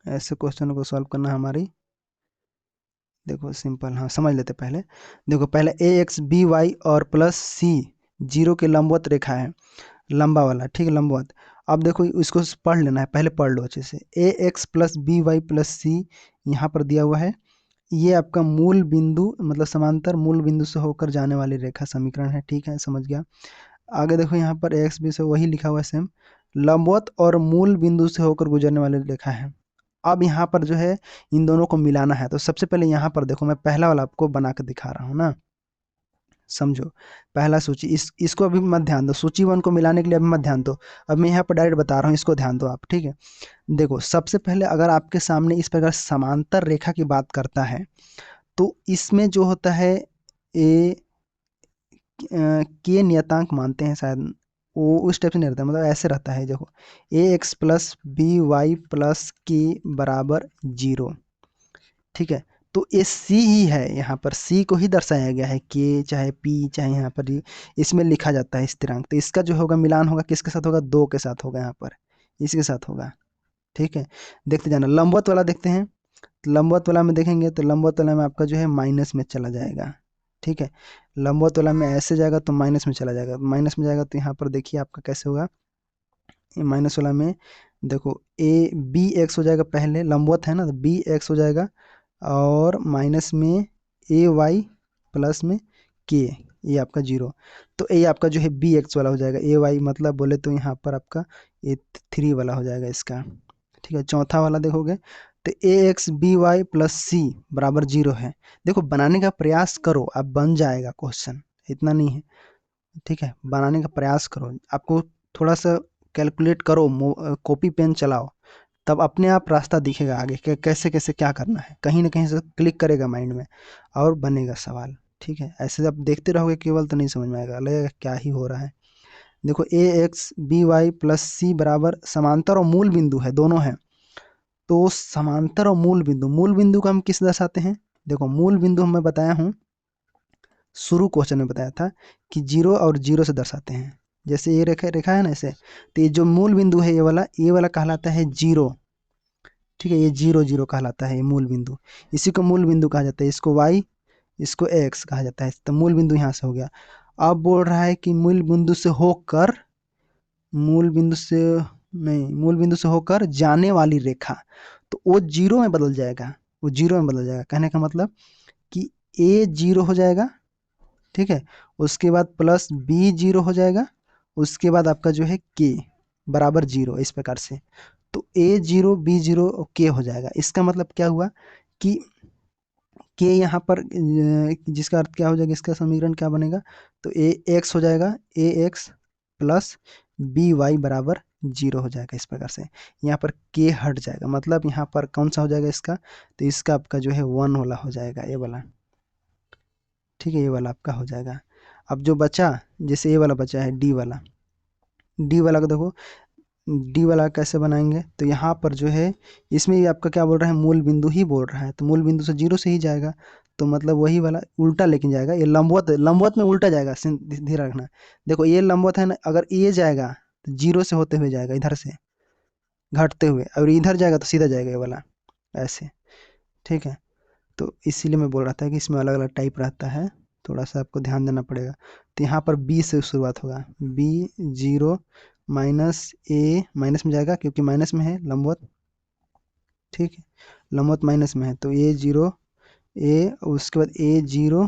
[SPEAKER 1] ऐसे क्वेश्चन को सॉल्व करना हमारी, देखो सिंपल, हाँ समझ लेते पहले। देखो पहले ए एक्स बी वाई और प्लस सी 0 के लंबवत रेखा है, लंबा वाला, ठीक है लंबवत। अब देखो इसको पढ़ लेना है, पहले पढ़ लो अच्छे से। A X plus B Y plus C यहाँ पर दिया हुआ है, ये आपका मूल बिंदु मतलब समांतर मूल बिंदु से होकर जाने वाली रेखा समीकरण है। ठीक है, समझ गया। आगे देखो यहाँ पर एक्स बी से वही लिखा हुआ है सेम, लंबवत और मूल बिंदु से होकर गुजरने वाली रेखा है। अब यहाँ पर जो है इन दोनों को मिलाना है, तो सबसे पहले यहाँ पर देखो मैं पहला वाला आपको बना कर दिखा रहा हूँ ना, समझो। पहला सूची इसको अभी मत ध्यान दो, सूची 1 को मिलाने के लिए अभी मत ध्यान दो, अब मैं यहाँ पर डायरेक्ट बता रहा हूँ, इसको ध्यान दो आप। ठीक है, देखो सबसे पहले अगर आपके सामने इस प्रकार समांतर रेखा की बात करता है, तो इसमें जो होता है ए के नियतांक मानते हैं शायद, वो उस टाइप से नहीं रहता, मतलब ऐसे रहता है। देखो A X plus B Y plus के बराबर 0। ठीक है, तो ये सी ही है, यहाँ पर सी को ही दर्शाया गया है, के चाहे पी चाहे यहाँ पर इसमें लिखा जाता है स्थिरांक, तो इसका जो होगा मिलान होगा किसके साथ होगा, 2 के साथ होगा, यहाँ पर इसके साथ होगा। ठीक है, देखते जाना। लंबवत वाला देखते हैं, लंबवत वाला में देखेंगे तो लंबवत वाला में आपका जो है माइनस में चला जाएगा। ठीक है, लंबवत वाला में ऐसे जाएगा तो माइनस में चला जाएगा, माइनस में जाएगा तो यहाँ पर देखिए आपका कैसे होगा, माइनस वाला में देखो ए बी एक्स हो जाएगा, पहले लंबवत है ना तो बी एक्स हो जाएगा, और माइनस में ए वाई प्लस में के, ये आपका 0, तो ये आपका जो है बी एक्स वाला हो जाएगा, ए वाई मतलब बोले तो यहाँ पर आपका ये 3 वाला हो जाएगा इसका। ठीक है, चौथा वाला देखोगे तो ए एक्स बी वाई प्लस सी बराबर 0 है। देखो बनाने का प्रयास करो, अब बन जाएगा क्वेश्चन, इतना नहीं है। ठीक है, बनाने का प्रयास करो, आपको थोड़ा सा कैलकुलेट करो, कॉपी पेन चलाओ, तब अपने आप रास्ता दिखेगा आगे कैसे कैसे क्या करना है, कहीं ना कहीं से क्लिक करेगा माइंड में और बनेगा सवाल। ठीक है, ऐसे आप देखते रहोगे केवल तो नहीं समझ में आएगा, लगेगा क्या ही हो रहा है। देखो A x B Y plus सी बराबर समांतर और मूल बिंदु है, दोनों हैं। तो समांतर और मूल बिंदु को हम किस दर्शाते हैं? देखो मूल बिंदु मैं बताया हूँ, शुरू क्वेश्चन में बताया था कि जीरो और जीरो से दर्शाते हैं। जैसे ये रेखा रेखा है ना ऐसे, तो ये जो मूल बिंदु है ये वाला कहलाता है जीरो। ठीक है, ये जीरो जीरो कहलाता है, ये मूल बिंदु। इसी को मूल बिंदु कहा जाता है, इसको वाई इसको एक्स कहा जाता है। तो मूल बिंदु यहाँ से हो गया। अब बोल रहा है कि मूल बिंदु से मूल बिंदु से होकर जाने वाली रेखा, तो वो जीरो में बदल जाएगा, वो जीरो में बदल जाएगा। कहने का मतलब कि ए जीरो हो जाएगा, ठीक है, उसके बाद प्लस बी जीरो हो जाएगा, उसके बाद आपका जो है के बराबर जीरो, इस प्रकार से। तो ए जीरो बी जीरो के हो जाएगा। इसका मतलब क्या हुआ कि के यहाँ पर जिसका अर्थ क्या हो जाएगा, इसका समीकरण क्या बनेगा, तो ए एक्स हो जाएगा, ए एक्स प्लस बी वाई बराबर जीरो हो जाएगा। इस प्रकार से यहाँ पर के हट जाएगा, मतलब यहाँ पर कौन सा हो जाएगा इसका, तो इसका आपका जो है वन वाला हो जाएगा, ये वाला। ठीक है, ये वाला आपका हो जाएगा। अब जो बचा, जैसे ये वाला बचा है डी वाला, डी वाला को देखो, डी वाला कैसे बनाएंगे, तो यहाँ पर जो है इसमें भी आपका क्या बोल रहा है, मूल बिंदु ही बोल रहा है, तो मूल बिंदु से जीरो से ही जाएगा, तो मतलब वही वाला उल्टा लेकिन जाएगा। ये लंबवत लंबवत में उल्टा जाएगा, ध्यान रखना। देखो ये लंबवत है ना, अगर ये जाएगा तो जीरो से होते हुए जाएगा इधर से घटते हुए, और इधर जाएगा तो सीधा जाएगा ये वाला ऐसे। ठीक है, तो इसीलिए मैं बोल रहा था कि इसमें अलग अलग टाइप रहता है, थोड़ा सा आपको ध्यान देना पड़ेगा। तो यहाँ पर बी से शुरुआत होगा, बी जीरो माइनस ए, माइनस में जाएगा क्योंकि माइनस में है लंबवत। ठीक है, लंबवत माइनस में है, तो ए जीरो ए, उसके बाद ए जीरो,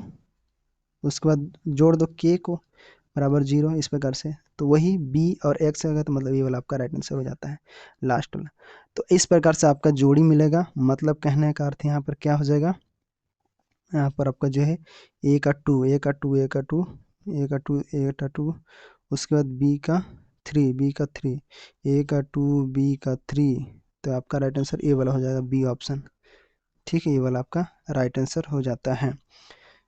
[SPEAKER 1] उसके बाद जोड़ दो के को बराबर जीरो, इस प्रकार से। तो वही बी और एक्स आएगा, तो मतलब ये वाला आपका राइट आंसर हो जाता है, लास्ट वाला। तो इस प्रकार से आपका जोड़ी मिलेगा। मतलब कहने का अर्थ यहाँ पर क्या हो जाएगा, यहाँ पर आपका जो है ए का टू, ए का टू, ए का टू, ए का टू, ए का टू, उसके बाद बी का थ्री, बी का थ्री, ए का टू, बी का थ्री, तो आपका राइट आंसर ए वाला हो जाएगा, बी ऑप्शन। ठीक है, ये वाला आपका राइट आंसर हो जाता है,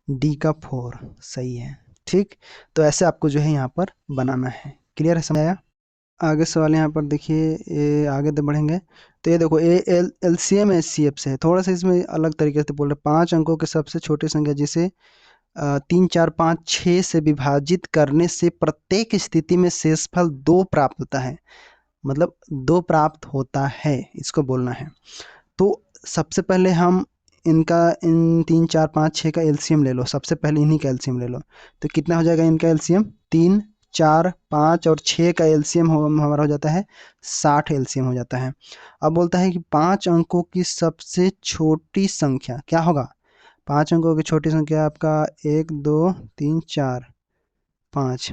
[SPEAKER 1] डी का फोर सही है। ठीक, तो ऐसे आपको जो है यहाँ पर बनाना है। क्लियर है, समझ आया? आगे सवाल यहाँ पर देखिए, ये आगे तो बढ़ेंगे। तो ये देखो A L LCM H C F से है, थोड़ा सा इसमें अलग तरीके से बोल रहे हैं। 5 अंकों के सबसे छोटी संख्या जिसे 3 4 5 6 से विभाजित करने से प्रत्येक स्थिति में शेषफल 2 प्राप्त होता है, मतलब 2 प्राप्त होता है, इसको बोलना है। तो सबसे पहले हम इनका इन 3 4 5 6 का एलसीएम ले लो, सबसे पहले इन्हीं का एलसीएम ले लो। तो कितना हो जाएगा इनका एलसीएम, 3 4 5 और 6 का एलसीएम हमारा हो जाता है 60 एलसीएम हो जाता है। अब बोलता है कि 5 अंकों की सबसे छोटी संख्या क्या होगा, 5 अंकों की छोटी संख्या आपका 1 2 3 4 5,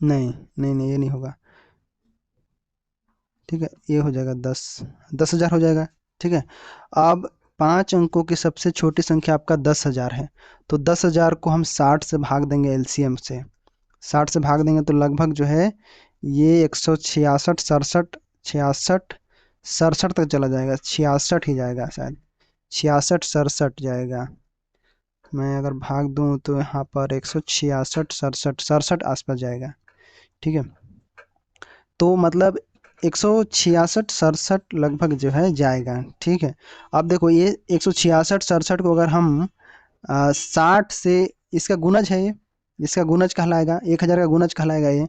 [SPEAKER 1] नहीं नहीं नहीं, ये नहीं होगा। ठीक है, ये हो जाएगा 10,000 हो जाएगा। ठीक है, अब 5 अंकों की सबसे छोटी संख्या आपका 10,000 है, तो 10,000 को हम 60 से भाग देंगे, एलसीएम से 60 से भाग देंगे, तो लगभग जो है ये 166 67 66 67 तक चला जाएगा, 66 ही जाएगा शायद, 66 67 जाएगा। मैं अगर भाग दूं तो यहाँ पर 166 67 67 आसपास जाएगा। ठीक है, तो मतलब 166 67 लगभग जो है जाएगा। ठीक है, अब देखो ये 166 67 को अगर हम 60 से, इसका गुणज है ये, इसका गुणज कहलाएगा, 1000 का गुणज कहलाएगा ये।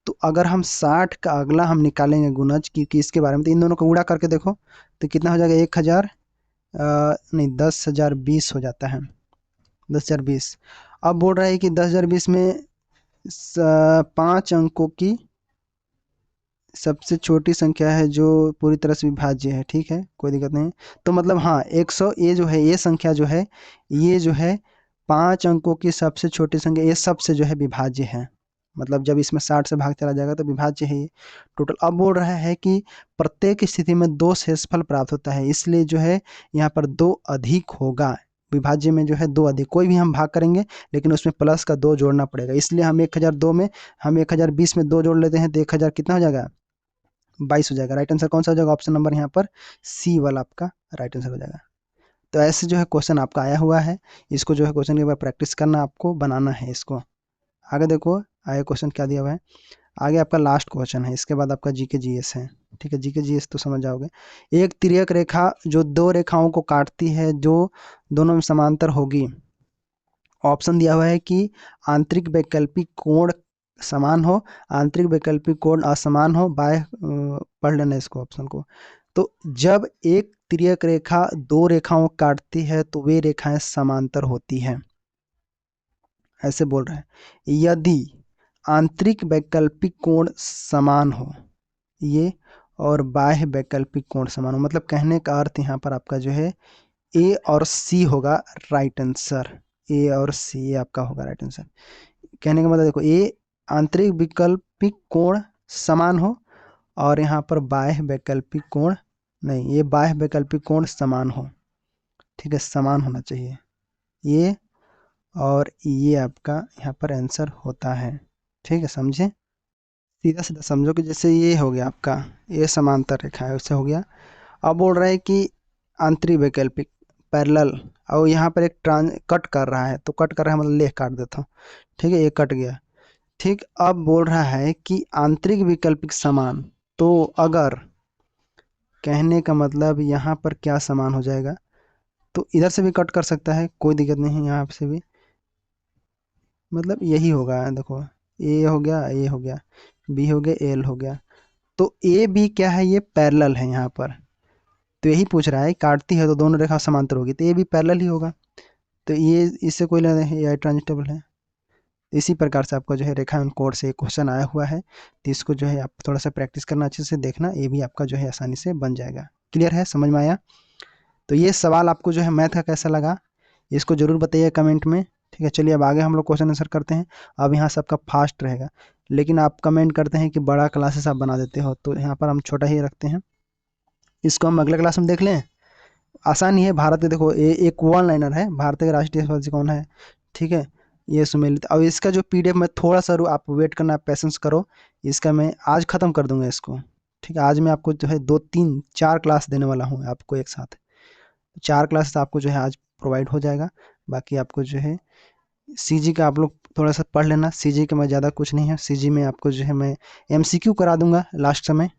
[SPEAKER 1] तो अगर हम 60 का अगला हम निकालेंगे गुणज, क्योंकि इसके बारे में, तो इन दोनों को गुणा करके देखो तो कितना हो जाएगा, 1000 नहीं 10,020 हो जाता है, 10,020। अब बोल रहा है कि 10,020 में 5 अंकों की सबसे छोटी संख्या है जो पूरी तरह से विभाज्य है। ठीक है, कोई दिक्कत नहीं। तो मतलब हाँ 100, ये जो है ये संख्या जो है, ये जो है 5 अंकों की सबसे छोटी संख्या, ये सबसे जो है विभाज्य है। मतलब जब इसमें 60 से भाग चला जाएगा तो विभाज्य है ये टोटल। अब बोल रहा है कि प्रत्येक स्थिति में 2 शेषफल प्राप्त होता है, इसलिए जो है यहाँ पर 2 अधिक होगा। विभाज्य में जो है 2 अधिक, कोई भी हम भाग करेंगे लेकिन उसमें प्लस का 2 जोड़ना पड़ेगा, इसलिए हम 1002 में, हम 1020 में 2 जोड़ लेते हैं, तो 1000 कितना हो जाएगा, 22 हो जाएगा। राइट आंसर कौन सा हो जाएगा, ऑप्शन नंबर यहाँ पर सी वाला आपका राइट आंसर हो जाएगा। तो ऐसे जो है क्वेश्चन आपका आया हुआ है, इसको जो है क्वेश्चन के बार प्रैक्टिस करना, आपको बनाना है इसको। आगे देखो आगे क्वेश्चन क्या दिया हुआ है। आगे आपका लास्ट क्वेश्चन है, इसके बाद आपका जीके जीएस है। ठीक है, जीके जीएस तो समझ जाओगे। एक तिर्यक रेखा जो दो रेखाओं को काटती है जो दोनों में समांतर होगी। ऑप्शन दिया हुआ है कि आंतरिक वैकल्पिक कोण समान हो, आंतरिक वैकल्पिक कोण असमान हो, बाह्य पढ़ लेना इसको ऑप्शन को। तो जब एक तिर्यक रेखा दो रेखाओं को काटती है तो वे रेखाएं समांतर होती हैं, ऐसे बोल रहे हैं। यदि आंतरिक वैकल्पिक कोण समान हो ये, और बाह्य वैकल्पिक कोण समान हो, मतलब कहने का अर्थ यहाँ पर आपका जो है ए और सी होगा राइट आंसर। ए और सी ये आपका होगा राइट आंसर। कहने का मतलब देखो, ए आंतरिक वैकल्पिक कोण समान हो और यहाँ पर बाह्य वैकल्पिक कोण नहीं, ये बाह्य वैकल्पिक कोण समान हो। ठीक है, समान होना चाहिए ये, और ये आपका यहाँ पर आंसर होता है। ठीक है, समझे, सीधा सीधा समझो कि जैसे ये हो गया आपका, ये समांतर रेखा है उससे हो गया। अब बोल रहा है कि आंतरिक वैकल्पिक पैरेलल, और यहाँ पर एक कट कर रहा है, तो कट कर रहा है मतलब लेख काट देता हूँ। ठीक है, ये कट गया। ठीक, अब बोल रहा है कि आंतरिक वैकल्पिक समान, तो अगर कहने का मतलब यहाँ पर क्या समान हो जाएगा, तो इधर से भी कट कर सकता है, कोई दिक्कत नहीं है, यहाँ से भी मतलब यही होगा। देखो ए हो गया, ए हो गया, बी हो गया, एल हो गया, तो ए बी क्या है, ये पैरेलल है यहाँ पर। तो यही पूछ रहा है, काटती है तो दोनों रेखा समांतर होगी, तो ए भी पैरेलल ही होगा। तो ये इससे कोई लेना नहीं, ये ट्रांजिटेबल है। इसी प्रकार से आपको जो है रेखांकन कोड से क्वेश्चन आया हुआ है, तो इसको जो है आप थोड़ा सा प्रैक्टिस करना, अच्छे से देखना, ये भी आपका जो है आसानी से बन जाएगा। क्लियर है, समझ में आया। तो ये सवाल आपको जो है मैथ का कैसा लगा, इसको जरूर बताइए कमेंट में। ठीक है, चलिए अब आगे हम लोग क्वेश्चन आंसर करते हैं। अब यहाँ सबका फास्ट रहेगा, लेकिन आप कमेंट करते हैं कि बड़ा क्लासेस आप बना देते हो, तो यहाँ पर हम छोटा ही रखते हैं। इसको हम अगले क्लास में देख लें। आसान ही है। भारत के देखो एक वन लाइनर है, भारत के राष्ट्रीय पक्षी कौन है। ठीक है, ये सुमेलित। अब इसका जो पीडीएफ में थोड़ा सा आप वेट करना, पेशेंस करो, इसका मैं आज ख़त्म कर दूंगा इसको। ठीक है, आज मैं आपको जो है 2 3 4 क्लास देने वाला हूँ आपको एक साथ। 4 क्लास आपको जो है आज प्रोवाइड हो जाएगा। बाकी आपको जो है सीजी का आप लोग थोड़ा सा पढ़ लेना। सीजी का मैं ज़्यादा कुछ नहीं है, सीजी में आपको जो है मैं एमसीक्यू करा दूंगा लास्ट समय।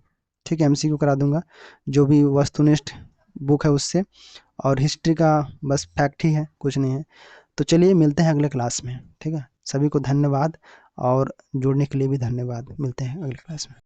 [SPEAKER 1] ठीक है, एमसीक्यू करा दूंगा जो भी वस्तुनिष्ठ बुक है उससे, और हिस्ट्री का बस फैक्ट ही है, कुछ नहीं है। तो चलिए मिलते हैं अगले क्लास में। ठीक है, सभी को धन्यवाद, और जुड़ने के लिए भी धन्यवाद। मिलते हैं अगले क्लास में।